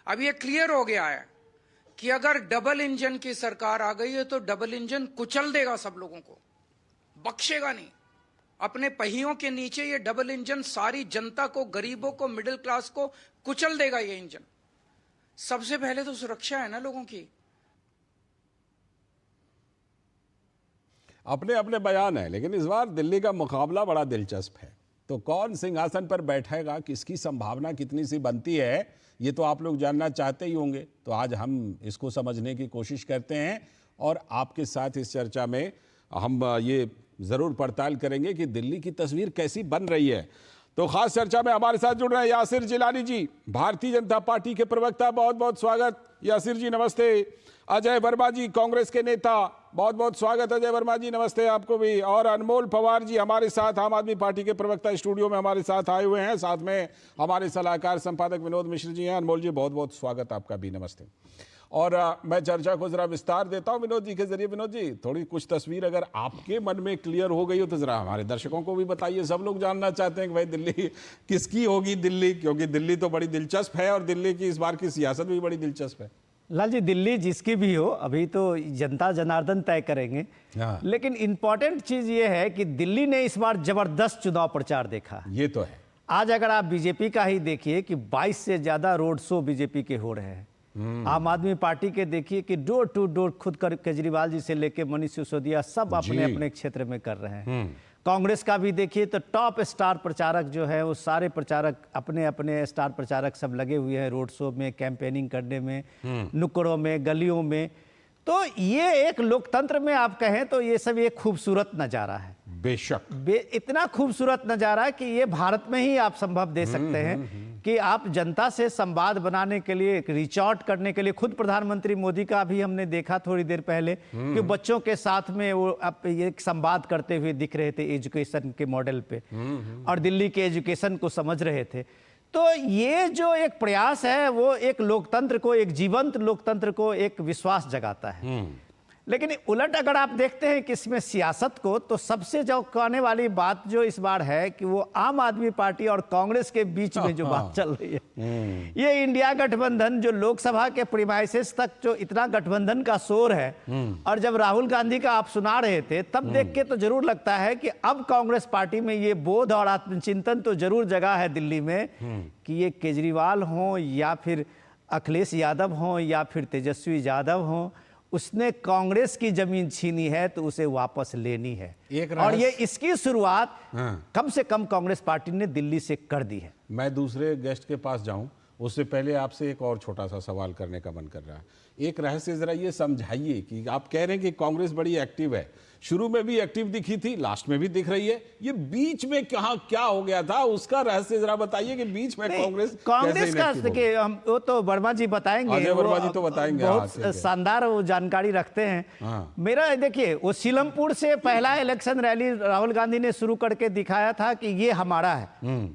अब ये क्लियर हो गया है कि अगर डबल इंजन की सरकार आ गई है तो डबल इंजन कुचल देगा, सब लोगों को बख्शेगा नहीं। अपने पहियों के नीचे ये डबल इंजन सारी जनता को, गरीबों को, मिडिल क्लास को कुचल देगा। ये इंजन सबसे पहले तो सुरक्षा है ना लोगों की। अपने अपने बयान है, लेकिन इस बार दिल्ली का मुकाबला बड़ा दिलचस्प है। तो कौन सिंहासन पर बैठेगा, किसकी संभावना कितनी सी बनती है, ये तो आप लोग जानना चाहते ही होंगे। तो आज हम इसको समझने की कोशिश करते हैं और आपके साथ इस चर्चा में हम ये जरूर पड़ताल करेंगे कि दिल्ली की तस्वीर कैसी बन रही है। तो खास चर्चा में हमारे साथ जुड़ रहे हैं यासिर जिलानी जी, भारतीय जनता पार्टी के प्रवक्ता। बहुत बहुत स्वागत यासिर जी, नमस्ते। अजय वर्मा जी, कांग्रेस के नेता, बहुत बहुत स्वागत अजय वर्मा जी, नमस्ते आपको भी। और अनमोल पवार जी हमारे साथ, आम आदमी पार्टी के प्रवक्ता, स्टूडियो में हमारे साथ आए हुए हैं। साथ में हमारे सलाहकार संपादक विनोद मिश्र जी हैं। अनमोल जी बहुत बहुत स्वागत आपका भी, नमस्ते। और मैं चर्चा को जरा विस्तार देता हूं विनोद जी के जरिए। विनोद जी, थोड़ी कुछ तस्वीर अगर आपके मन में क्लियर हो गई हो तो जरा हमारे दर्शकों को भी बताइए। सब लोग जानना चाहते हैं कि भाई दिल्ली किसकी होगी दिल्ली, क्योंकि दिल्ली तो बड़ी दिलचस्प है और दिल्ली की इस बार की सियासत भी बड़ी दिलचस्प है। लाल जी, दिल्ली जिसकी भी हो, अभी तो जनता जनार्दन तय करेंगे। लेकिन इंपॉर्टेंट चीज ये है कि दिल्ली ने इस बार जबरदस्त चुनाव प्रचार देखा। ये तो है। आज अगर आप बीजेपी का ही देखिए कि 22 से ज्यादा रोड शो बीजेपी के हो रहे हैं। आम आदमी पार्टी के देखिए कि डोर टू डोर खुद कर केजरीवाल जी से लेके मनीष सिसोदिया सब अपने अपने क्षेत्र में कर रहे हैं। कांग्रेस का भी देखिए तो टॉप स्टार प्रचारक जो है वो सारे प्रचारक अपने अपने स्टार प्रचारक सब लगे हुए हैं रोड शो में, कैंपेनिंग करने में, नुक्कड़ों में, गलियों में। तो ये एक लोकतंत्र में आप कहें तो ये सब एक खूबसूरत नज़ारा है। बेशक इतना खूबसूरत नज़ारा है कि ये भारत में ही आप संभव दे सकते हैं कि आप जनता से संवाद बनाने के लिए, रीच आउट करने के लिए, खुद प्रधानमंत्री मोदी का भी हमने देखा थोड़ी देर पहले कि बच्चों के साथ में वो अब ये संवाद करते हुए दिख रहे थे एजुकेशन के मॉडल पे और दिल्ली के एजुकेशन को समझ रहे थे। तो ये जो एक प्रयास है वो एक लोकतंत्र को, एक जीवंत लोकतंत्र को एक विश्वास जगाता है। लेकिन उलट अगर आप देखते हैं कि इसमें सियासत को, तो सबसे चौंकाने वाली बात जो इस बार है कि वो आम आदमी पार्टी और कांग्रेस के बीच में जो बात चल रही है, ये इंडिया गठबंधन जो लोकसभा के प्रीमाइसेस तक जो इतना गठबंधन का शोर है, और जब राहुल गांधी का आप सुना रहे थे तब देख के तो जरूर लगता है कि अब कांग्रेस पार्टी में ये बोध और आत्मचिंतन तो जरूर जगा है दिल्ली में कि ये केजरीवाल हो या फिर अखिलेश यादव हो या फिर तेजस्वी यादव हो, उसने कांग्रेस की जमीन छीनी है तो उसे वापस लेनी है। और ये इसकी शुरुआत कम से कम कांग्रेस पार्टी ने दिल्ली से कर दी है। मैं दूसरे गेस्ट के पास जाऊं उससे पहले आपसे एक और छोटा सा सवाल करने का मन कर रहा है। एक रहस्य जरा ये समझाइए कि आप कह रहे हैं कि कांग्रेस बड़ी एक्टिव है, शुरू में भी एक्टिव दिखी थी, लास्ट में भी दिख रही है, ये बीच में कहाँ क्या हो गया था उसका रहस्य जरा बताइए कि बीच में कांग्रेस का देखिए, हम वो तो वर्मा जी बताएंगे, अजय वर्मा जी तो बताएंगे, बहुत शानदार वो जानकारी रखते हैं। मेरा देखिए, वो सीलमपुर से पहला इलेक्शन रैली राहुल गांधी ने शुरू करके दिखाया था कि ये हमारा है।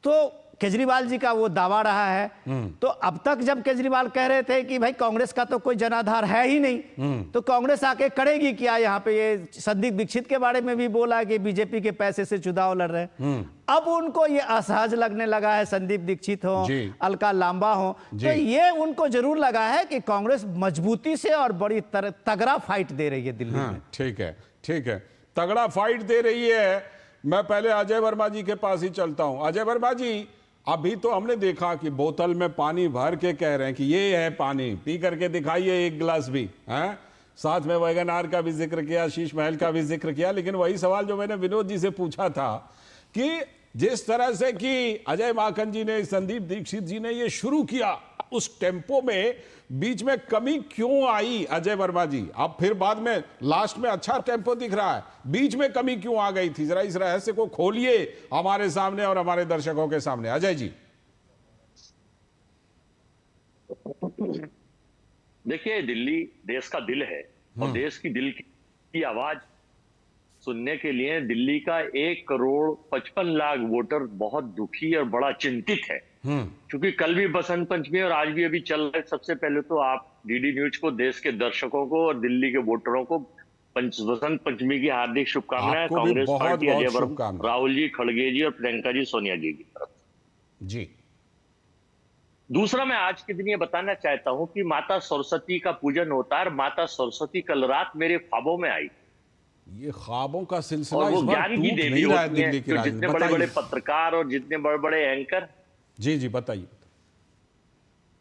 तो केजरीवाल जी का वो दावा रहा है। तो अब तक जब केजरीवाल कह रहे थे कि भाई कांग्रेस का तो कोई जनाधार है ही नहीं, तो कांग्रेस आके करेगी क्या? यहाँ पे ये संदीप दीक्षित के बारे में भी बोला कि बीजेपी के पैसे से चुनाव लड़ रहे हैं। अब उनको ये असहज लगने लगा है, संदीप दीक्षित हो, अलका लांबा हो, तो ये उनको जरूर लगा है कि कांग्रेस मजबूती से और बड़ी तगड़ा फाइट दे रही है दिल्ली में। ठीक है, ठीक है, तगड़ा फाइट दे रही है। मैं पहले अजय वर्मा जी के पास ही चलता हूं। अजय वर्मा जी, अभी तो हमने देखा कि बोतल में पानी भर के कह रहे हैं कि ये है पानी, पी करके दिखाइए एक गिलास भी, हैं? साथ में वैगन-आर का भी जिक्र किया, शीश महल का भी जिक्र किया। लेकिन वही सवाल जो मैंने विनोद जी से पूछा था कि जिस तरह से कि अजय माकन जी ने, संदीप दीक्षित जी ने ये शुरू किया उस टेम्पो में बीच में कमी क्यों आई अजय वर्मा जी? अब फिर बाद में लास्ट में अच्छा टेम्पो दिख रहा है, बीच में कमी क्यों आ गई थी? जरा इस रहस्य को खोलिए हमारे सामने और हमारे दर्शकों के सामने, अजय जी। देखिए, दिल्ली देश का दिल है और देश की दिल की आवाज सुनने के लिए दिल्ली का 1,55,00,000 वोटर बहुत दुखी और बड़ा चिंतित है। क्योंकि कल भी बसंत पंचमी और आज भी अभी चल रहा है। सबसे पहले तो आप डीडी न्यूज को, देश के दर्शकों को और दिल्ली के वोटरों को बसंत पंचमी की हार्दिक शुभकामनाएं। कांग्रेस पार्टी, अजय वर्मा, राहुल जी, खड़गे जी और प्रियंका जी, सोनिया जी की तरफ जी। दूसरा, मैं आज के दिन ये बताना चाहता हूं कि माता सरस्वती का पूजन होता है और माता सरस्वती कल रात मेरे ख्वाबों में आई। ये ख्वाबों का सिलसिला और वो इस बार ज्ञान की टूट देवी नहीं रहा है होती है, दिल्ली की तो राजनीति। जितने बड़े बड़े पत्रकार और जितने बड़े बड़े एंकर। जी जी बताइए।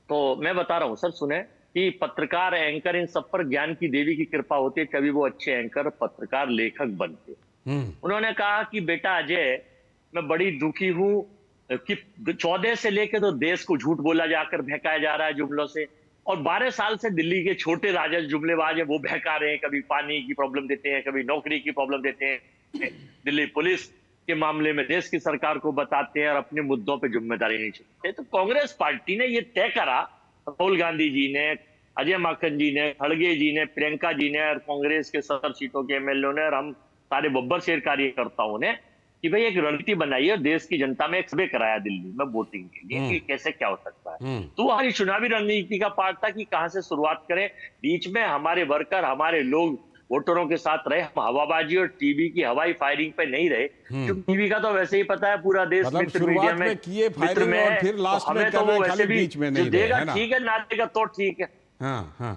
तो मैं बता रहा हूं सर, सुने कि पत्रकार, एंकर, इन सब पर ज्ञान की देवी की कृपा होती है, तभी वो अच्छे एंकर, पत्रकार, लेखक बनते। उन्होंने कहा कि बेटा अजय, मैं बड़ी दुखी हूं कि 14 से लेकर तो देश को झूठ बोला जाकर बहकाया जा रहा है जुमलों से, और 12 साल से दिल्ली के छोटे राजद जुमलेबाज है वो बहका रहे हैं। कभी पानी की प्रॉब्लम देते हैं, कभी नौकरी की प्रॉब्लम देते हैं, दिल्ली पुलिस के मामले में देश की सरकार को बताते हैं और अपने मुद्दों पे जिम्मेदारी नहीं चुकते। तो कांग्रेस पार्टी ने ये तय करा, राहुल गांधी जी ने, अजय माकन जी ने, खड़गे जी ने, प्रियंका जी ने और कांग्रेस के 70 सीटों के एमएलए ने और हम सारे बब्बर शेर कार्यकर्ताओं ने, कि भाई एक रणनीति बनाई है। देश की जनता में एक सर्वे कराया दिल्ली में वोटिंग के लिए कि कैसे क्या हो सकता है। तो हमारी चुनावी रणनीति का पार्ट था कि कहां से शुरुआत करें। बीच में हमारे वर्कर, हमारे लोग वोटरों के साथ रहे। हम हवाबाजी और टीवी की हवाई फायरिंग पे नहीं रहे, क्योंकि टीवी का तो वैसे ही पता है पूरा देश मतलब मित्र मीडिया में किए फायरिंग और फिर लास्ट में तो वो वैसे भी बीच में नहीं देगा ठीक है, ना देगा तो ठीक है। हाँ,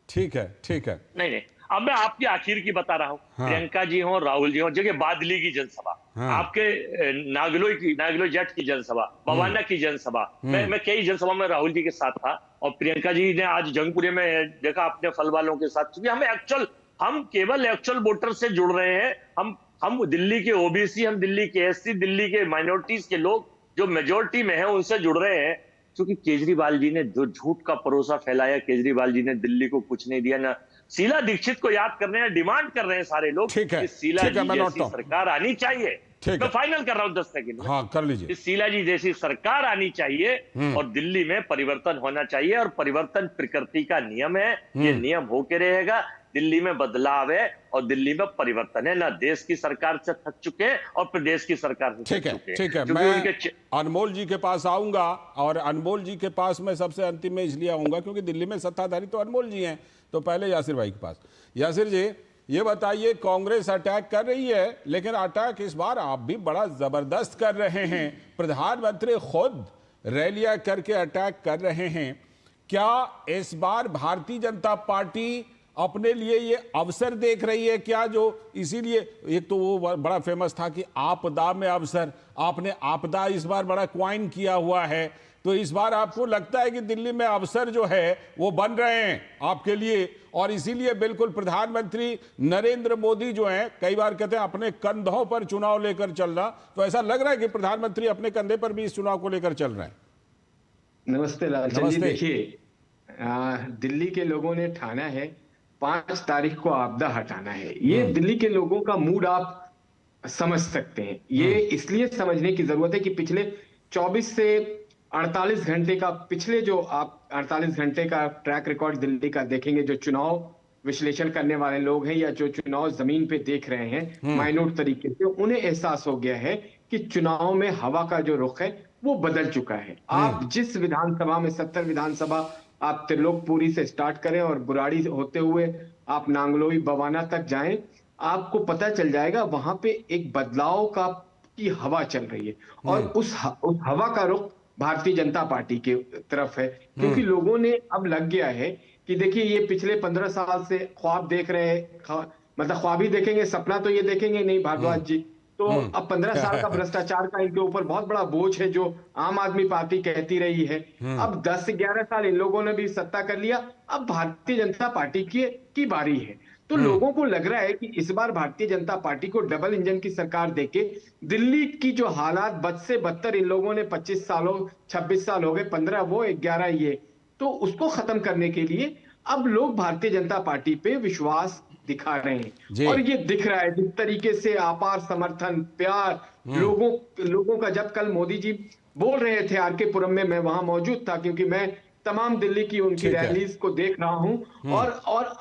ठीक है, ठीक है। नहीं, अब मैं आपकी आखिर की बता रहा हूँ। प्रियंका जी हो, राहुल जी हो, जगह बादली की जनसभा, आपके नागलोई जट की जनसभा, बवाना की जनसभा, मैं कई जनसभा में राहुल जी के साथ था। और प्रियंका जी ने आज जंगपुरे में देखा अपने फल वालों के साथ, क्योंकि हम केवल एक्चुअल वोटर से जुड़ रहे हैं। हम दिल्ली के ओबीसी, हम दिल्ली के एससी, दिल्ली के माइनॉरिटीज के लोग जो मेजोरिटी में है उनसे जुड़ रहे हैं। क्योंकि केजरीवाल जी ने जो झूठ का परोसा फैलाया, केजरीवाल जी ने दिल्ली को कुछ नहीं दिया ना। शीला दीक्षित को याद कर रहे हैं, डिमांड कर रहे हैं सारे लोग कि शीला जी जैसी सरकार आनी चाहिए। मैं फाइनल कर रहा हूं 10 सेकंड में। हाँ, कर लीजिए। शीला जी जैसी सरकार आनी चाहिए और दिल्ली में परिवर्तन होना चाहिए, और परिवर्तन प्रकृति का नियम है, ये नियम होके रहेगा। दिल्ली में बदलाव है और दिल्ली में परिवर्तन है। ना देश की सरकार से थक चुके हैं और प्रदेश की सरकार से थक चुके हैं। ठीक है, मैं अनमोल जी के पास आऊंगा, और अनमोल जी के पास मैं सबसे अंतिम में इसलिए आऊंगा क्योंकि दिल्ली में सत्ताधारी तो अनमोल जी हैं। तो पहले यासिर भाई के पास। यासिर जी, ये बताइए, कांग्रेस अटैक कर रही है, लेकिन अटैक इस बार आप भी बड़ा जबरदस्त कर रहे हैं। प्रधानमंत्री खुद रैलियां करके अटैक कर रहे हैं। क्या इस बार भारतीय जनता पार्टी अपने लिए ये अवसर देख रही है क्या? जो इसीलिए एक तो वो बड़ा फेमस था कि आपदा में अवसर, आपने आपदा इस बार बड़ा क्वाइन किया हुआ है। तो इस बार आपको लगता है कि दिल्ली में अवसर जो है वो बन रहे हैं आपके लिए, और इसीलिए बिल्कुल प्रधानमंत्री नरेंद्र मोदी जो हैं, कई बार कहते हैं अपने कंधों पर चुनाव लेकर चलना, तो ऐसा लग रहा है कि प्रधानमंत्री अपने कंधे पर भी इस चुनाव को लेकर चल रहे हैं। नमस्ते लालचंद जी। देखिए, दिल्ली के लोगों ने ठाना है 5 तारीख को आपदा हटाना है। ये दिल्ली के लोगों का मूड आप समझ सकते हैं। ये इसलिए समझने की जरूरत है कि पिछले 24 से 48 घंटे का, पिछले जो आप 48 घंटे का ट्रैक रिकॉर्ड दिल्ली का देखेंगे, जो चुनाव विश्लेषण करने वाले लोग हैं या जो चुनाव जमीन पे देख रहे हैं माइन्यूट तरीके से, उन्हें एहसास हो गया है कि चुनाव में हवा का जो रुख है वो बदल चुका है। आप जिस विधानसभा में 70 विधानसभा आप त्रिलोकपुरी से स्टार्ट करें और बुराड़ी होते हुए आप नांगलोई बवाना तक जाएं, आपको पता चल जाएगा वहां पे एक बदलाव की हवा चल रही है। और उस हवा का रुख भारतीय जनता पार्टी की तरफ है, क्योंकि लोगों ने अब लग गया है कि देखिए, ये पिछले 15 साल से ख्वाब देख रहे हैं, मतलब ख्वाब ही देखेंगे, सपना तो ये देखेंगे नहीं भारद्वाज जी। तो अब 15 साल का भ्रष्टाचार का इनके ऊपर बहुत बड़ा बोझ है, जो आम आदमी पार्टी कहती रही है। अब 10 से 11 साल इन लोगों ने भी सत्ता कर लिया, अब भारतीय जनता पार्टी की बारी है। तो लोगों को लग रहा है कि इस बार भारतीय जनता पार्टी को डबल इंजन की सरकार देके दिल्ली की जो हालात बद से बदतर इन लोगों ने 25 सालों 26 साल हो गए, 15 वो 11 ये, तो उसको खत्म करने के लिए अब लोग भारतीय जनता पार्टी पे विश्वास दिखा रहे हैं और ये दिख रहा है जिस तरीके से अपार समर्थन प्यार लोगों का। जब कल मोदी जी बोल रहे थे आरके-पुरम में, मैं वहां मौजूद था क्योंकि मैं तमाम दिल्ली की उनकी रैलीज को देख रहा हूं और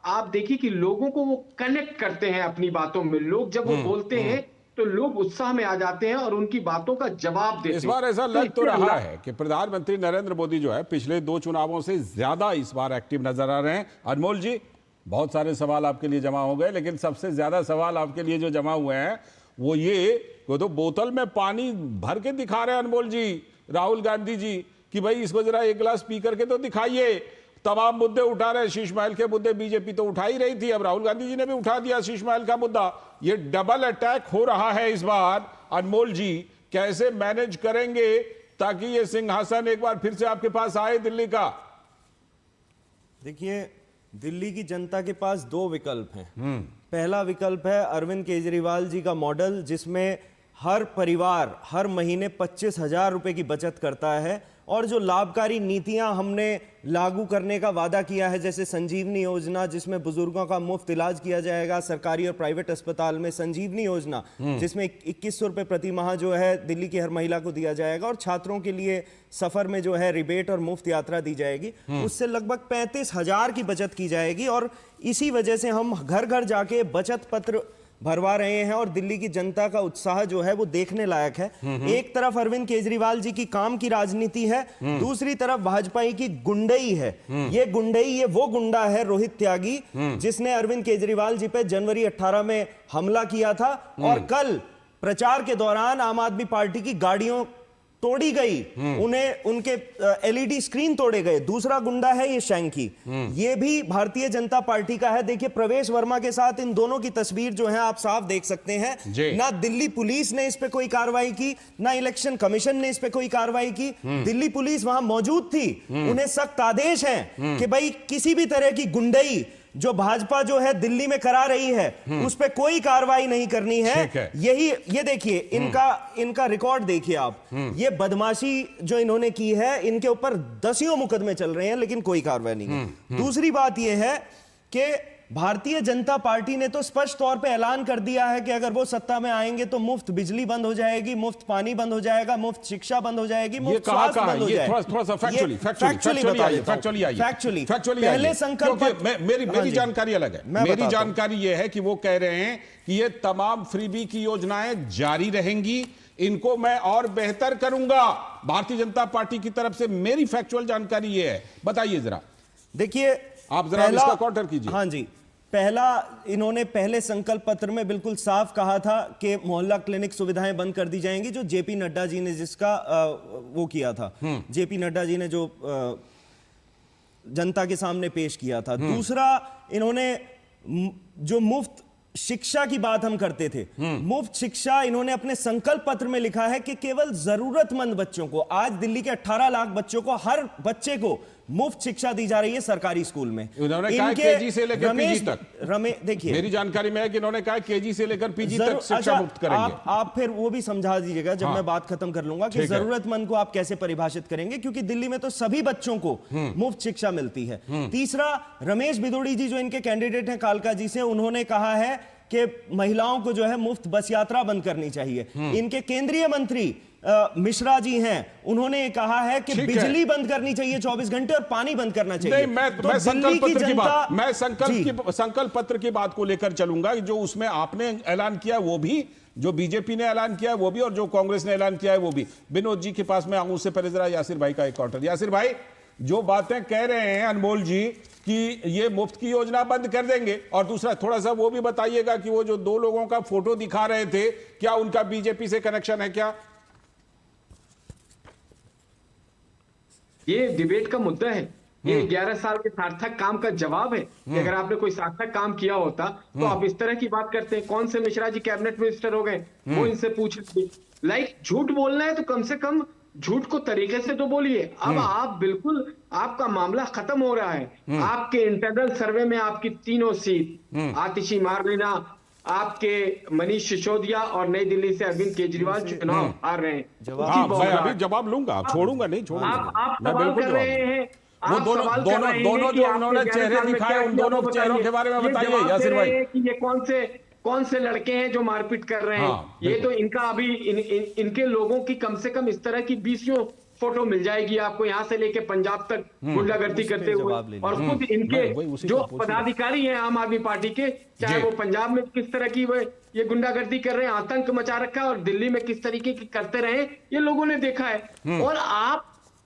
आप देखिए कि लोगों को वो कनेक्ट करते हैं अपनी बातों में। लोग जब वो बोलते हैं तो लोग उत्साह में आ जाते हैं और उनकी बातों का जवाब देते हैं। इस बार ऐसा लग तो रहा है कि प्रधानमंत्री नरेंद्र मोदी जो है पिछले 2 चुनावों से ज्यादा इस बार एक्टिव नजर आ रहे हैं। अनमोल जी, बहुत सारे सवाल आपके लिए जमा हो गए, लेकिन सबसे ज्यादा सवाल आपके लिए जो जमा हुए हैं वो तो बोतल में पानी भर के दिखा रहे हैं अनमोल जी, राहुल गांधी जी, कि भाई इसको जरा एक गिलास पी करके तो दिखाइए। तमाम मुद्दे उठा रहे हैं, शीश महल के मुद्दे बीजेपी तो उठा ही रही थी, अब राहुल गांधी जी ने भी उठा दिया शीश महल का मुद्दा। ये डबल अटैक हो रहा है इस बार। अनमोल जी, कैसे मैनेज करेंगे ताकि ये सिंहासन एक बार फिर से आपके पास आए दिल्ली का? देखिए, दिल्ली की जनता के पास 2 विकल्प हैं। पहला विकल्प है अरविंद केजरीवाल जी का मॉडल, जिसमें हर परिवार हर महीने 25,000 रुपए की बचत करता है और जो लाभकारी नीतियां हमने लागू करने का वादा किया है, जैसे संजीवनी योजना जिसमें बुजुर्गों का मुफ्त इलाज किया जाएगा सरकारी और प्राइवेट अस्पताल में, संजीवनी योजना जिसमें 2100 रुपए प्रति माह जो है दिल्ली की हर महिला को दिया जाएगा और छात्रों के लिए सफर में जो है रिबेट और मुफ्त यात्रा दी जाएगी, उससे लगभग 35,000 की बचत की जाएगी। और इसी वजह से हम घर घर जाके बचत पत्र भरवा रहे हैं और दिल्ली की जनता का उत्साह जो है वो देखने लायक है। एक तरफ अरविंद केजरीवाल जी की काम की राजनीति है, दूसरी तरफ भाजपा की गुंडई है। ये वो गुंडा है रोहित त्यागी, जिसने अरविंद केजरीवाल जी पे जनवरी 18 में हमला किया था और कल प्रचार के दौरान आम आदमी पार्टी की गाड़ियों तोड़ी गई, उन्हें उनके एलईडी स्क्रीन तोड़े गए। दूसरा गुंडा है ये शैंकी, ये भी भारतीय जनता पार्टी का है। देखिए, प्रवेश वर्मा के साथ इन दोनों की तस्वीर जो है आप साफ देख सकते हैं। ना दिल्ली पुलिस ने इस पे कोई कार्रवाई की, ना इलेक्शन कमीशन ने इस पे कोई कार्रवाई की। दिल्ली पुलिस वहां मौजूद थी, उन्हें सख्त आदेश हैं कि भाई किसी भी तरह की गुंडई जो भाजपा जो है दिल्ली में करा रही है उस पे कोई कार्रवाई नहीं करनी है। ये देखिए, इनका रिकॉर्ड देखिए आप, ये बदमाशी जो इन्होंने की है, इनके ऊपर 10 मुकदमे चल रहे हैं लेकिन कोई कार्रवाई नहीं है। दूसरी बात यह है कि भारतीय जनता पार्टी ने तो स्पष्ट तौर पे ऐलान कर दिया है कि अगर वो सत्ता में आएंगे तो मुफ्त बिजली बंद हो जाएगी, मुफ्त पानी बंद हो जाएगा, मुफ्त शिक्षा बंद हो जाएगी, मुफ्त स्वास्थ्य बंद हो जाएगा। थोड़ा सा फैक्चुअली पहले संकल्प, मेरी जानकारी अलग है। मेरी जानकारी यह है कि वो कह रहे हैं कि ये तमाम फ्रीबी की योजनाएं जारी रहेंगी, इनको मैं और बेहतर करूंगा भारतीय जनता पार्टी की तरफ से। मेरी फैक्चुअल जानकारी ये है, बताइए जरा। देखिए, आप जरा इसका काउंटर कीजिए। हाँ जी, इन्होंने पहले संकल्प पत्र में बिल्कुल साफ कहा था कि मोहल्ला क्लिनिक सुविधाएं बंद कर दी जाएंगी, जो जेपी नड्डा जी ने जिसका वो किया था, जेपी नड्डा जी ने जो जनता के सामने पेश किया था। दूसरा, इन्होंने जो मुफ्त शिक्षा की बात हम करते थे, मुफ्त शिक्षा इन्होंने अपने संकल्प पत्र में लिखा है कि केवल जरूरतमंद बच्चों को, आज दिल्ली के 18 लाख बच्चों को, हर बच्चे को मुफ्त शिक्षा दी जा रही है सरकारी स्कूल में। उन्होंने कहा केजी से लेकर पीजी तक। देखिए, मेरी जानकारी में है कि इन्होंने कहा केजी से लेकर पीजी तक शिक्षा मुफ्त करेंगे। आप फिर वो भी समझा दीजिएगा जब मैं बात खत्म कर लूंगा कि जरूरतमंद को आप कैसे परिभाषित करेंगे, क्योंकि दिल्ली में तो सभी बच्चों को मुफ्त शिक्षा मिलती है। तीसरा, रमेश बिदोड़ी जी जो इनके कैंडिडेट हैं कालका जी से, उन्होंने कहा है कि महिलाओं को जो है मुफ्त बस यात्रा बंद करनी चाहिए। इनके केंद्रीय मंत्री मिश्रा जी हैं, उन्होंने कहा है कि बिजली बंद करनी चाहिए 24 घंटे और पानी बंद करना चाहिए। मैं संकल्प पत्र की बात को लेकर चलूंगा, जो उसमें आपने ऐलान किया वो भी, जो बीजेपी ने ऐलान किया वो भी, और जो कांग्रेस ने ऐलान किया है वो भी। विनोद जी के पास में आऊं, उससे पहले जरा यासिर भाई का एक काउंटर। यासिर भाई, जो बातें कह रहे हैं अनमोल जी कि ये मुफ्त की योजना बंद कर देंगे, और दूसरा थोड़ा सा वो भी बताइएगा कि वो जो 2 लोगों का फोटो दिखा रहे थे, क्या उनका बीजेपी से कनेक्शन है क्या? ये डिबेट का मुद्दा है, ये 11 साल के सार्थक काम का जवाब है कि अगर आपने कोई सार्थक काम किया होता तो आप इस तरह की बात करते हैं। कौन से मिश्रा जी कैबिनेट मिनिस्टर हो गए, वो इनसे पूछ लीजिए। झूठ बोलना है तो कम से कम झूठ को तरीके से तो बोलिए। अब आप बिल्कुल, आपका मामला खत्म हो रहा है। आपके इंटरनल सर्वे में आपकी 3 सीट, आतिशी मारलेना, आपके मनीष सिसोदिया और नई दिल्ली से अरविंद केजरीवाल चुनाव हार रहे हैं। मैं अभी जवाब लूंगा, छोड़ूंगा नहीं, छोड़ूंगा। आप सवाल कर रहे हैं वो दोनों जो उन्होंने चेहरे दिखाए उन दोनों चेहरों के बारे में बताइए यासिर भाई कि ये कौन से लड़के हैं जो मारपीट कर रहे हैं। ये तो इनका अभी इनके लोगों की कम से कम इस तरह की 20 फोटो मिल जाएगी आपको, यहाँ से लेके पंजाब तक गुंडागर्दी करते हुए। और खुद इनके जो पदाधिकारी हैं आम आदमी पार्टी के, चाहे वो पंजाब में किस तरह की ये गुंडागर्दी कर रहे हैं, आतंक मचा रखा है, और दिल्ली में किस तरीके की करते रहे, ये लोगों ने देखा है। और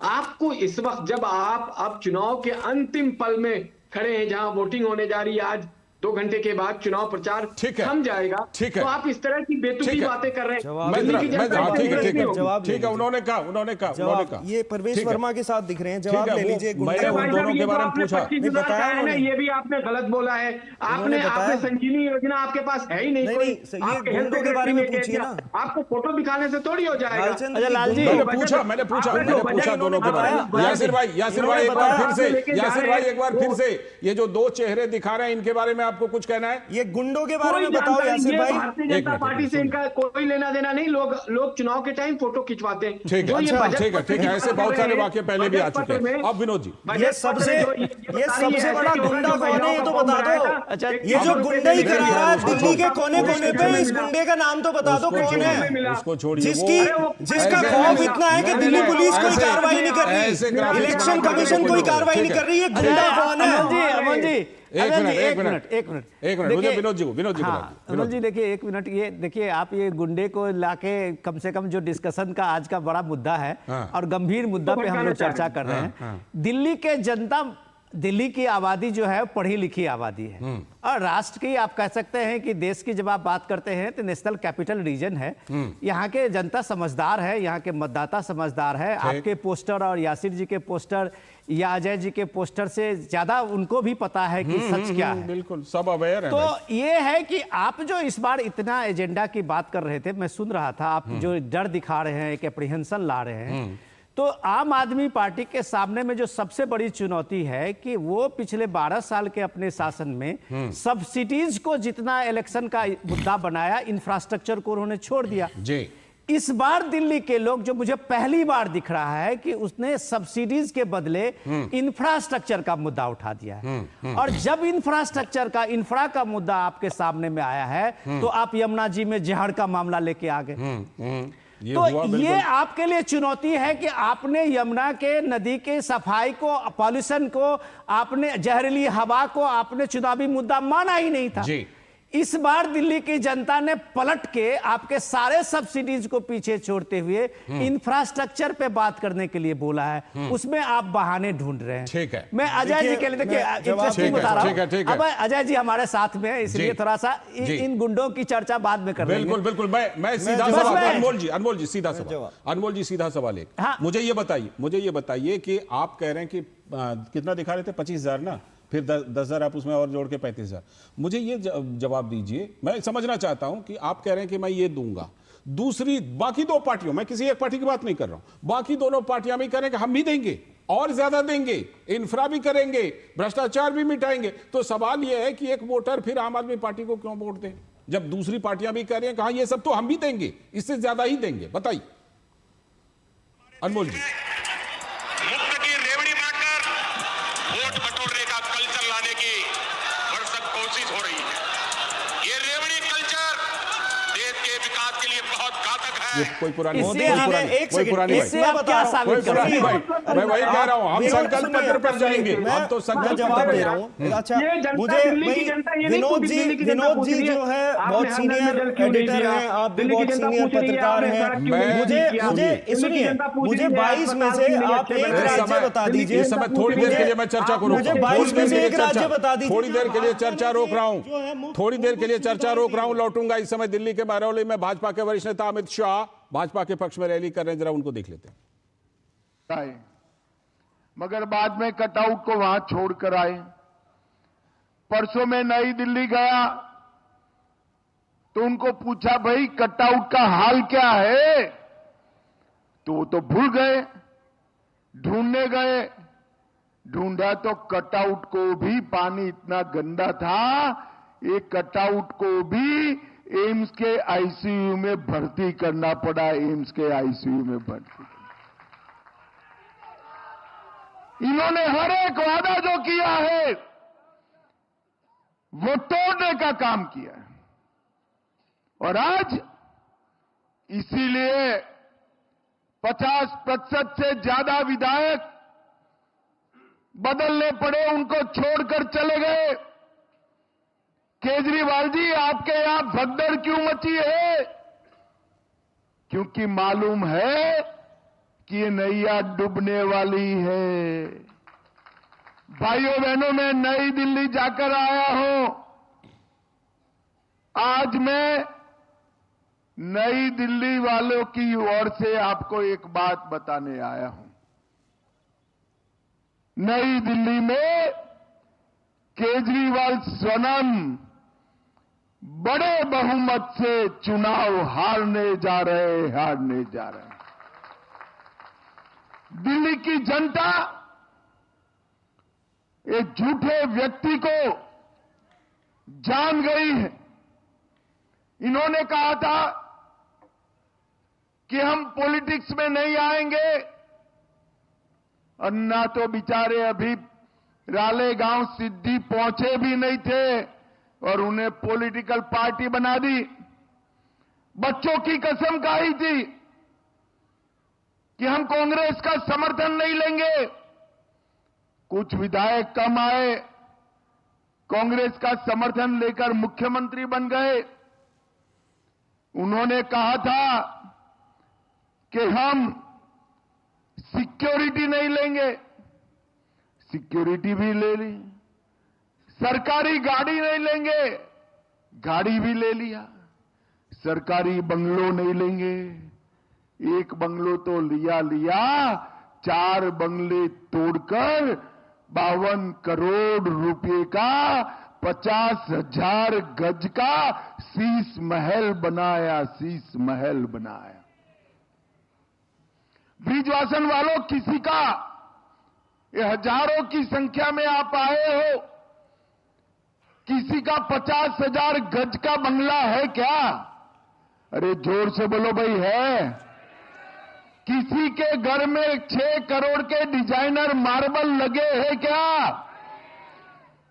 आपको इस वक्त जब आप चुनाव के अंतिम पल में खड़े हैं, जहां वोटिंग होने जा रही है आज 2 घंटे के बाद चुनाव प्रचार थम जाएगा, तो आप इस तरह की बेतुकी बातें कर रहे हैं। ठीक है, उन्होंने कहा ये परवेश वर्मा के साथ दिख रहे हैं, जवाब ले लीजिए। दोनों के बारे में पूछा, बताया ये भी आपने गलत बोला है। आपने संजीवनी योजना आपके पास है ही नहीं, ये गुंडों के बारे में पूछिए ना, आपको फोटो दिखाने से थोड़ी हो जाएगा। अच्छा लाल जी, मैंने पूछा दोनों के बारे में। यासिर भाई एक बार फिर से ये जो 2 चेहरे दिखा रहे हैं इनके बारे में आपको कुछ कहना है? ये गुंडों के बारे में बताओ यासिर भाई। भारतीय जनता पार्टी से इनका कोई लेना देना नहीं। लोग चुनाव के टाइम फोटो खिंचवाते हैं। ठीक है, ऐसे बहुत सारे वाक्य पहले भी आ चुके हैं। अब विनोद जी, ये सबसे बड़ा गुंडा कौन है ये तो बता दो। अच्छा, ये जो गुंडाई करा रहा है दिल्ली के कोने कोने पे, इस गुंडे का नाम तो बता दो कौन है, उसको छोड़िए। जिसका खौफ इतना है कि दिल्ली पुलिस कोई कार्रवाई नहीं कर रही, इलेक्शन कमीशन कोई कार्रवाई नहीं कर रही, ये गुंडा कौन है? अमन जी एक मिनट मुझे विनोद जी देखिए 1 मिनट, ये देखिए आप ये गुंडे को लाके कम से कम जो डिस्कशन का आज का बड़ा मुद्दा है और गंभीर मुद्दा पे हम लोग चर्चा कर रहे हैं। दिल्ली की आबादी जो है पढ़ी लिखी आबादी है, और राष्ट्र की आप कह सकते हैं कि देश की जब आप बात करते हैं तो नेशनल कैपिटल रीजन है। यहाँ के जनता समझदार है, यहाँ के मतदाता समझदार है। आपके पोस्टर और यासिर जी के पोस्टर या अजय जी के पोस्टर से ज्यादा उनको भी पता है कि सच क्या है। बिल्कुल सब अवेयर है। तो ये है कि आप जो इस बार इतना एजेंडा की बात कर रहे थे, मैं सुन रहा था, आप जो डर दिखा रहे हैं, एक एप्रीहेंशन ला रहे हैं, तो आम आदमी पार्टी के सामने में जो सबसे बड़ी चुनौती है कि वो पिछले 12 साल के अपने शासन में सब्सिडीज को जितना इलेक्शन का मुद्दा बनाया, इंफ्रास्ट्रक्चर को उन्होंने छोड़ दिया। जी। इस बार दिल्ली के लोग, जो मुझे पहली बार दिख रहा है कि उसने सब्सिडीज के बदले इंफ्रास्ट्रक्चर का मुद्दा उठा दिया है। और जब इंफ्रा का मुद्दा आपके सामने में आया है तो आप यमुना जी में जहर का मामला लेके आ गए। तो ये आपके लिए चुनौती है कि आपने यमुना के नदी के सफाई को, पॉल्यूशन को, आपने जहरीली हवा को आपने चुनावी मुद्दा माना ही नहीं था। जी। इस बार दिल्ली की जनता ने पलट के आपके सारे सब्सिडीज को पीछे छोड़ते हुए इंफ्रास्ट्रक्चर पे बात करने के लिए बोला है। उसमें आप बहाने ढूंढ रहे हैं। ठीक है, मैं अजय जी के लिए देखिए इंटरेस्टिंग बता रहा हूं। अब अजय जी हमारे साथ में है, इसलिए थोड़ा सा इन गुंडों की चर्चा बाद में कर रहे हैं। बिल्कुल मैं सीधा सवाल, अनमोल जी सीधा सवाल मुझे ये बताइए कि आप कह रहे हैं कि कितना दिखा रहे थे, 25,000 ना, फिर 10,000 आप उसमें और जोड़ के 35,000। मुझे ये जवाब दीजिए, मैं समझना चाहता हूं कि आप कह रहे हैं कि मैं ये दूंगा, दूसरी बाकी 2 पार्टियों, मैं किसी एक पार्टी की बात नहीं कर रहा हूं, बाकी दोनों पार्टियां भी कह रहे हैं कि हम भी देंगे और ज्यादा देंगे, इंफ्रा भी करेंगे, भ्रष्टाचार भी मिटाएंगे। तो सवाल यह है कि एक वोटर फिर आम आदमी पार्टी को क्यों वोट दे, जब दूसरी पार्टियां भी कह रही हैं कहा ये सब तो हम भी देंगे, इससे ज्यादा ही देंगे। बताइए अनमोल जी। ये कोई पुरानी एक सेकंड क्या साबित कर रही है? मैं वही कह रहा हूं, हम संकल्प पत्र पर जाएंगे, हम तो संकल्प जवाब दे रहा हूं। अच्छा, मुझे विनोद जी जो है बहुत सीनियर एडिटर हैं, आप भी बहुत सीनियर पत्रकार हैं। मुझे सुनिए, मुझे 22 में से आप एक राज्य बता दीजिए। इस समय थोड़ी देर के लिए मैं चर्चा को मुझे 22 में से एक राज्य बता दीजिए। थोड़ी देर के लिए चर्चा रोक रहा हूं, थोड़ी देर के लिए चर्चा रोक रहा हूं, लौटूंगा। इस समय दिल्ली के महरौली में भाजपा के वरिष्ठ नेता अमित शाह भाजपा के पक्ष में रैली कर रहे हैं, जरा उनको देख लेते हैं। मगर बाद में कटआउट को वहां छोड़कर आए। परसों में नई दिल्ली गया तो उनको पूछा, भाई कटआउट का हाल क्या है? तो वो तो भूल गए, ढूंढने गए, ढूंढा तो कटआउट को भी पानी इतना गंदा था, एक कटआउट को भी एम्स के आईसीयू में भर्ती करना पड़ा। एम्स के आईसीयू में भर्ती, इन्होंने हर एक वादा जो किया है वो तोड़ने का काम किया है। और आज इसीलिए 50% से ज्यादा विधायक बदलने पड़े, उनको छोड़कर चले गए। केजरीवाल जी, आपके यहां भगदड़ क्यों मची है? क्योंकि मालूम है कि ये नैया डूबने वाली है। भाइयों बहनों, मैं नई दिल्ली जाकर आया हूं। आज मैं नई दिल्ली वालों की ओर से आपको एक बात बताने आया हूं। नई दिल्ली में केजरीवाल स्वयं बड़े बहुमत से चुनाव हारने जा रहे हैं। दिल्ली की जनता एक झूठे व्यक्ति को जान गई है। इन्होंने कहा था कि हम पॉलिटिक्स में नहीं आएंगे, और ना तो बेचारे अभी रालेगांव सिद्धि पहुंचे भी नहीं थे और उन्हें पॉलिटिकल पार्टी बना दी। बच्चों की कसम खाई थी कि हम कांग्रेस का समर्थन नहीं लेंगे। कुछ विधायक कम आए, कांग्रेस का समर्थन लेकर मुख्यमंत्री बन गए। उन्होंने कहा था कि हम सिक्योरिटी नहीं लेंगे, सिक्योरिटी भी ले ली। सरकारी गाड़ी नहीं लेंगे, गाड़ी भी ले लिया। सरकारी बंगलो नहीं लेंगे, एक बंगलो तो लिया, 4 बंगले तोड़कर 52 करोड़ रुपए का 50,000 गज का शीश महल बनाया। ब्रिजवासन वालों, किसी का, ये हजारों की संख्या में आप आए हो, किसी का 50,000 गज का बंगला है क्या? अरे जोर से बोलो भाई, है? किसी के घर में 6 करोड़ के डिजाइनर मार्बल लगे हैं क्या?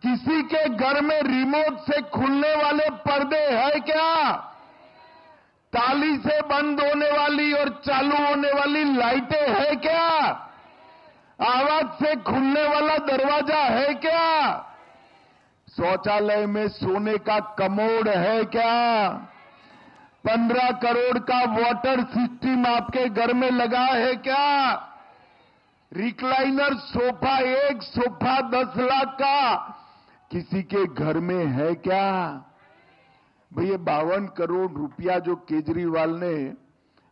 किसी के घर में रिमोट से खुलने वाले पर्दे हैं क्या? ताली से बंद होने वाली और चालू होने वाली लाइटें हैं क्या? आवाज से खुलने वाला दरवाजा है क्या? शौचालय में सोने का कमोड है क्या? 15 करोड़ का वाटर सिस्टम आपके घर में लगा है क्या? रिक्लाइनर सोफा, एक सोफा 10 लाख का किसी के घर में है क्या? भैया 52 करोड़ रुपया जो केजरीवाल ने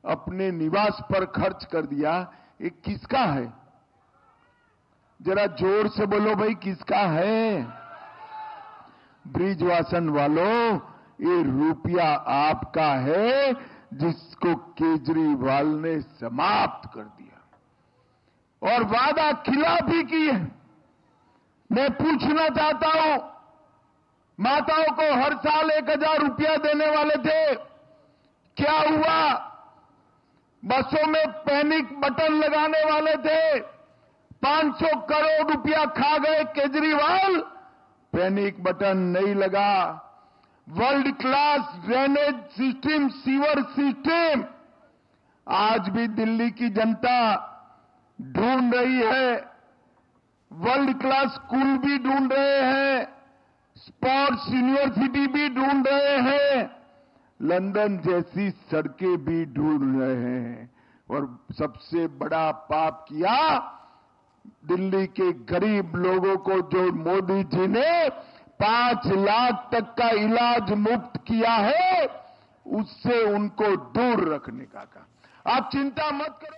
अपने निवास पर खर्च कर दिया, ये किसका है? जरा जोर से बोलो भाई, किसका है? ब्रिजवासन वालों, ये रुपया आपका है जिसको केजरीवाल ने समाप्त कर दिया और वादा खिलाफ ही की है। मैं पूछना चाहता हूं, माताओं को हर साल 1,000 रुपया देने वाले थे, क्या हुआ? बसों में पैनिक बटन लगाने वाले थे, 500 करोड़ रुपया खा गए केजरीवाल, पैनिक बटन नहीं लगा। World class drainage system, sewer system आज भी दिल्ली की जनता ढूंढ रही है। वर्ल्ड क्लास स्कूल भी ढूंढ रहे हैं, स्पोर्ट्स यूनिवर्सिटी भी ढूंढ रहे हैं, लंदन जैसी सड़कें भी ढूंढ रहे हैं। और सबसे बड़ा पाप किया, दिल्ली के गरीब लोगों को जो मोदी जी ने 5 लाख तक का इलाज मुफ्त किया है, उससे उनको दूर रखने का काम। आप चिंता मत करो।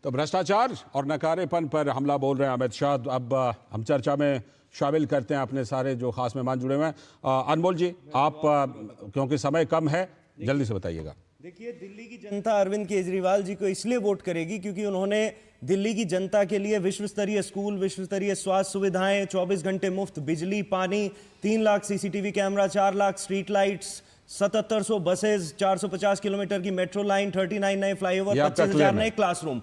तो भ्रष्टाचार और नकारेपन पर हमला बोल रहे हैं अमित शाह। अब हम चर्चा में शामिल करते हैं अपने सारे जो खास मेहमान जुड़े हुए हैं। अनमोल जी, आप क्योंकि समय कम है, जल्दी से बताइएगा। देखिए, दिल्ली की जनता अरविंद केजरीवाल जी को इसलिए वोट करेगी क्योंकि उन्होंने दिल्ली की जनता के लिए विश्व स्तरीय स्कूल, विश्व स्तरीय स्वास्थ्य सुविधाएं, 24 घंटे मुफ्त बिजली, पानी, 3 lakh CCTV camera, 4 lakh street lights, 7700 buses, 450 kilometre की मेट्रो लाइन, 39 नए फ्लाईओवर, ये आपका 25,000 claim नए है। क्लासरूम।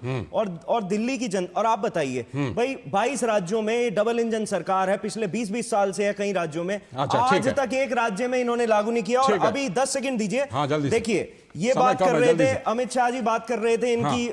और दिल्ली की और आप बताइए भाई, 22 राज्यों में डबल इंजन सरकार है, पिछले 20-20 साल से है कई राज्यों में। अच्छा, आज ठीक है। तक एक राज्य में इन्होंने लागू नहीं किया। और ठीक है। अभी 10 सेकंड दीजिए। हाँ, जल्दी से। देखिए, ये समय बात कम कर है, रहे जल्दी थे से। अमित शाह जी, बात कर रहे थे इनकी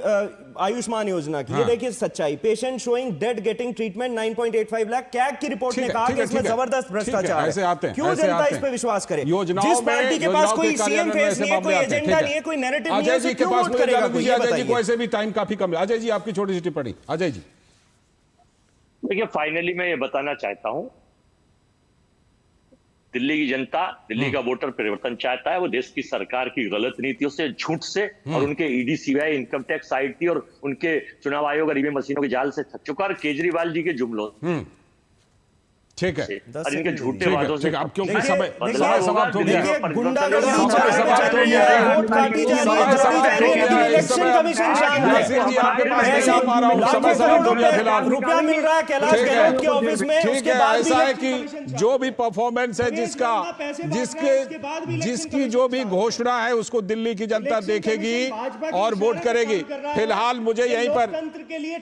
आयुष्मान योजना की। ये देखिए सच्चाई, patient showing dead getting treatment 9.85 lakh. CAG की रिपोर्ट ने कहा कि इसमें जबरदस्त भ्रष्टाचार ऐसे आते है। हैं, क्यों ऐसे जनता आते इस पे विश्वास करे? योजनाओं जिस में- पार्टी के पास योजनाओं कोई के सीएम कार्यान्वयन फेस ऐसे नहीं है, कोई मामले आते हैं, एजेंडा ठीक नहीं है, कोई नैरेटिव नहीं है, अजय उसे जी के क्यों पास वोट मुझे करेगा? जाने कोई दीजिए। ये अजय जी को बताइए। ऐसे भी टाइम काफी कम है। अजय जी, आपकी छोटी सी टिप्पणी। अजय जी। देखिए, फाइनली मैं ये बताना चाहता हूं, दिल्ली की जनता, दिल्ली का वोटर परिवर्तन चाहता है। वो देश की सरकार की गलत नीतियों से, झूठ से और उनके ED CBI income tax IT और उनके चुनाव आयोग और ईवीएम मशीनों के जाल से थक चुका। और केजरीवाल जी के जुमलों ठीक है, और इनके झूठे वादों से अब क्योंकि देखिए, समय बदलाव होगा। समाप्त हो गया दिल्ली है। में गुंडागर्दी परिवर्तन चल होगा। रही है, वोट काटी जा रही है, समय समाप्त हो गया है। इस इलेक्शन समय कमीशन शामिल है। नासिर जी, आपके पास नहीं आ पा रहा हूं। समय समाप्त हो गया फिलहाल। रुपया मिल रहा है कैलाश ठीक है। गहलोत के ऑफिस में, ठीक उसके है, बाद भी ऐसा है कि जो भी परफॉर्मेंस है, जिसकी जो भी घोषणा है, उसको दिल्ली की जनता देखेगी और वोट करेगी। फिलहाल मुझे यहीं पर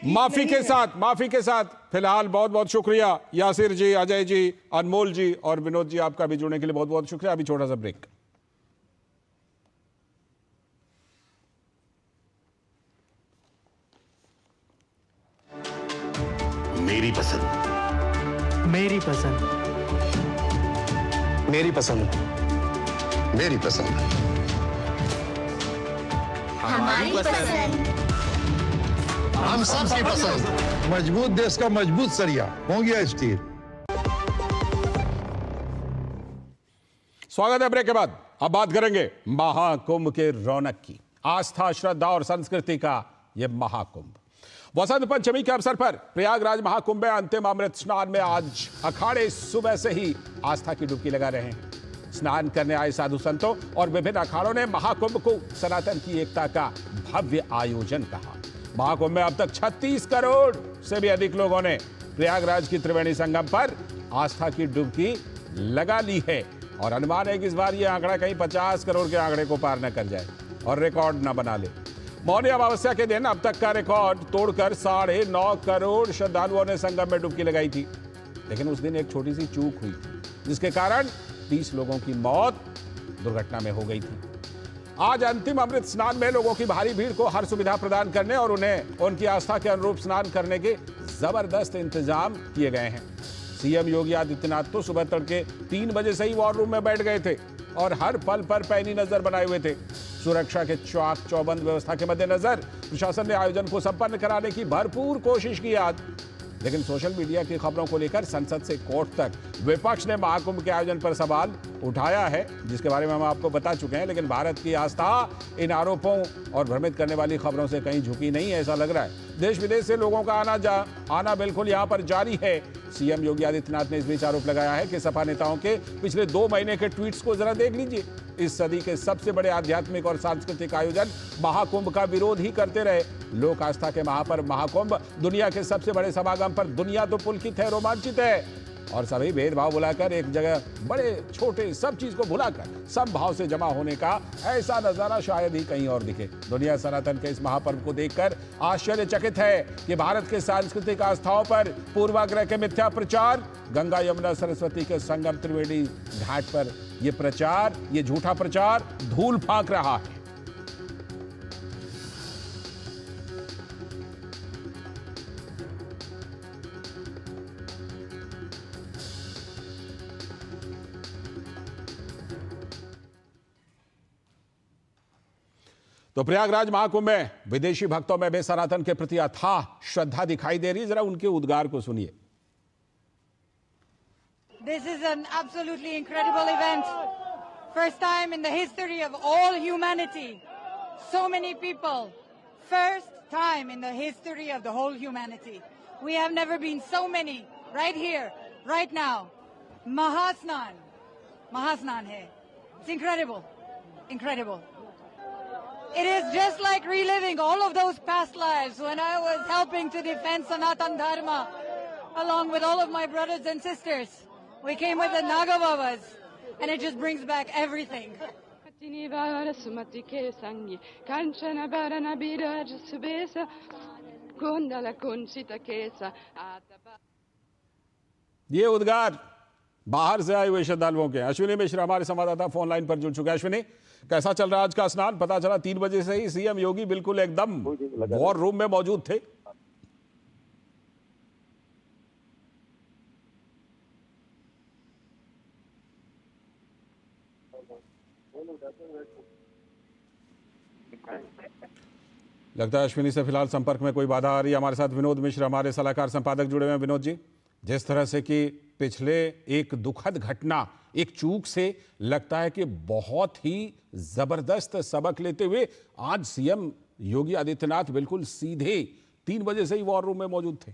माफी के साथ फिलहाल बहुत बहुत शुक्रिया यासिर जी, अजय जी, अनमोल जी और विनोद जी, आपका भी जुड़ने के लिए बहुत बहुत शुक्रिया। अभी छोटा सा ब्रेक। मेरी पसंद, मेरी पसंद, मेरी पसंद, मेरी पसंद, हमारी पसंद, हम सबकी पसंद। मजबूत देश का मजबूत सरिया होंगे स्टील। स्वागत है ब्रेक के बाद। अब बात करेंगे महाकुंभ के रौनक की। आस्था, श्रद्धा और संस्कृति का यह महाकुंभ वसंत पंचमी के अवसर पर प्रयागराज महाकुंभ में अंतिम अमृत स्नान में आज अखाड़े सुबह से ही आस्था की डुबकी लगा रहे हैं। स्नान करने आए साधु संतों और विभिन्न अखाड़ों ने महाकुंभ को सनातन की एकता का भव्य आयोजन कहा। महाकुंभ में अब तक 36 करोड़ से भी अधिक लोगों ने प्रयागराज की त्रिवेणी संगम पर आस्था की डुबकी लगा ली है और अनुमान है कि इस बार यह आंकड़ा कहीं 50 करोड़ के आंकड़े को पार न कर जाए और रिकॉर्ड न बना ले। मौनी अमावस्या के दिन अब तक का रिकॉर्ड तोड़कर 9.5 करोड़ श्रद्धालुओं ने संगम में डुबकी लगाई थी। लेकिन उस दिन एक छोटी सी चूक हुई थी, जिसके कारण 30 लोगों की मौत दुर्घटना में हो गई थी। आज अंतिम अमृत स्नान में लोगों की भारी भीड़ को हर सुविधा प्रदान करने और उन्हें उनकी आस्था के अनुरूप स्नान करने के जबरदस्त इंतजाम किए गए हैं। सीएम योगी आदित्यनाथ तो सुबह तड़के 3 बजे से ही वॉर रूम में बैठ गए थे और हर पल पर पैनी नजर बनाए हुए थे। सुरक्षा के चाक चौबंद व्यवस्था के मद्देनजर प्रशासन ने आयोजन को संपन्न कराने की भरपूर कोशिश की आज। लेकिन सोशल मीडिया की खबरों को लेकर संसद से कोर्ट तक विपक्ष ने महाकुंभ के आयोजन पर सवाल उठाया है, जिसके बारे में हम आपको बता चुके हैं। लेकिन भारत की आस्था इन आरोपों और भ्रमित करने वाली खबरों से कहीं झुकी नहीं, ऐसा लग रहा है। देश विदेश से लोगों का आना बिल्कुल यहां पर जारी है। सीएम योगी आदित्यनाथ ने इस बीच आरोप लगाया है कि सपा नेताओं के पिछले 2 महीने के ट्वीट्स को जरा देख लीजिए। इस सदी के सबसे बड़े आध्यात्मिक और सांस्कृतिक आयोजन महाकुंभ का विरोध ही करते रहे। लोक आस्था के महापर्व महाकुंभ दुनिया के सबसे बड़े समागम पर दुनिया तो पुलकित है, रोमांचित है और सभी भेदभाव भुलाकर एक जगह बड़े छोटे सब चीज को भुलाकर समभाव से जमा होने का ऐसा नजारा शायद ही कहीं और दिखे। दुनिया सनातन के इस महापर्व को देखकर आश्चर्यचकित है कि भारत के सांस्कृतिक आस्थाओं पर पूर्वाग्रह के मिथ्या प्रचार, गंगा यमुना सरस्वती के संगम त्रिवेणी घाट पर यह प्रचार, ये झूठा प्रचार धूल फांक रहा है। तो प्रयागराज महाकुंभ में विदेशी भक्तों में भी सनातन के प्रति अथाह श्रद्धा दिखाई दे रही है। जरा उनके उद्गार को सुनिए। This is an absolutely incredible event. First time in the history of all humanity. So many people. First time in the history of the whole humanity. We have never been so many right here, right now. Mahasnan. Mahasnan hai. It's incredible. Incredible. It is just like reliving all of those past lives when I was helping to defend Sanatan Dharma along with all of my brothers and sisters. We came with the Naga Babas and it just brings back everything. ये उद्गार बाहर से आए हुए श्रद्धालुओं के। अश्विनी मिश्र हमारे संवाददाता फोन लाइन पर जुड़ चुके हैं। अश्विनी, कैसा चल रहा है आज का स्नान? पता चला 3 बजे से ही सीएम योगी बिल्कुल एकदम वॉर रूम में मौजूद थे। लगता है अश्विनी से फिलहाल संपर्क में कोई बाधा आ रही है। हमारे साथ विनोद मिश्र हमारे सलाहकार संपादक जुड़े हुए हैं। विनोद जी, जिस तरह से कि पिछले एक दुखद घटना, एक चूक से लगता है कि बहुत ही जबरदस्त सबक लेते हुए आज सीएम योगी आदित्यनाथ बिल्कुल सीधे 3 बजे से ही वॉर रूम में मौजूद थे।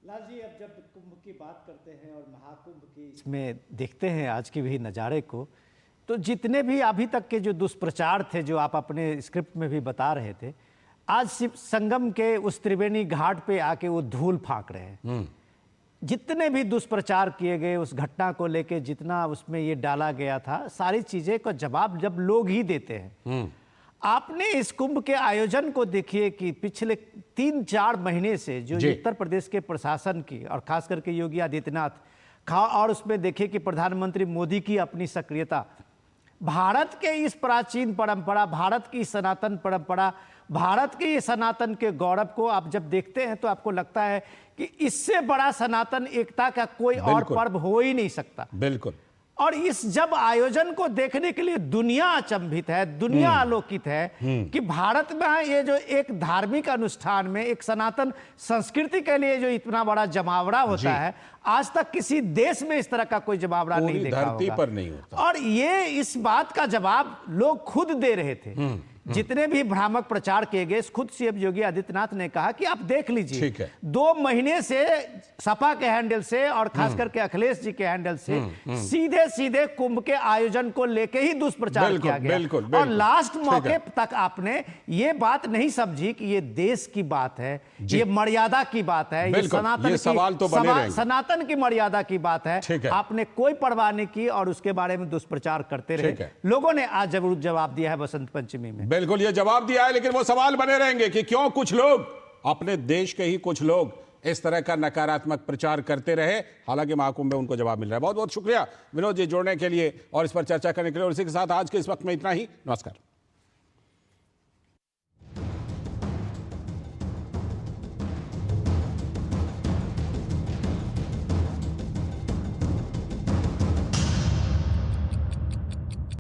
लाल जी, अब जब कुंभ की बात करते हैं और महाकुंभ की इसमें देखते हैं आज के भी नज़ारे को, तो जितने भी अभी तक के जो दुष्प्रचार थे, जो आप अपने स्क्रिप्ट में भी बता रहे थे, आज शिव संगम के उस त्रिवेणी घाट पे आके वो धूल फाँक रहे हैं। जितने भी दुष्प्रचार किए गए उस घटना को लेके, जितना उसमें ये डाला गया था, सारी चीजें का जवाब जब लोग ही देते हैं। आपने इस कुंभ के आयोजन को देखिए कि पिछले 3-4 महीने से जो उत्तर प्रदेश के प्रशासन की और खास करके योगी आदित्यनाथ और उसमें देखिए कि प्रधानमंत्री मोदी की अपनी सक्रियता, भारत के इस प्राचीन परंपरा, भारत की सनातन परंपरा, भारत के ये सनातन के गौरव को आप जब देखते हैं तो आपको लगता है कि इससे बड़ा सनातन एकता का कोई और पर्व हो ही नहीं सकता। बिल्कुल। और इस जब आयोजन को देखने के लिए दुनिया अचंभित है, दुनिया आलोकित है कि भारत में ये जो एक धार्मिक अनुष्ठान में एक सनातन संस्कृति के लिए जो इतना बड़ा जमावड़ा होता है, आज तक किसी देश में इस तरह का कोई जमावड़ा नहीं देखा होगा। धरती पर नहीं होता। और ये इस बात का जवाब लोग खुद दे रहे थे। जितने भी भ्रामक प्रचार किए गए, खुद सीएम योगी आदित्यनाथ ने कहा कि आप देख लीजिए, 2 महीने से सपा के हैंडल से और खास करके अखिलेश जी के हैंडल से सीधे सीधे कुंभ के आयोजन को लेके ही दुष्प्रचार किया गया। और लास्ट मौके तक आपने ये बात नहीं समझी कि ये देश की बात है, ये मर्यादा की बात है, ये सनातन की मर्यादा की बात है। आपने कोई परवाह नहीं की और उसके बारे में दुष्प्रचार करते रहे। लोगों ने आज जरूर जवाब दिया है बसंत पंचमी में। बिल्कुल, ये जवाब दिया है, लेकिन वो सवाल बने रहेंगे कि क्यों कुछ लोग, अपने देश के ही कुछ लोग, इस तरह का नकारात्मक प्रचार करते रहे। हालांकि महाकुंभ में उनको जवाब मिल रहा है। बहुत बहुत शुक्रिया विनोद जी जुड़ने के लिए और इस पर चर्चा करने के लिए। और इसी के साथ आज के इस वक्त में इतना ही। नमस्कार।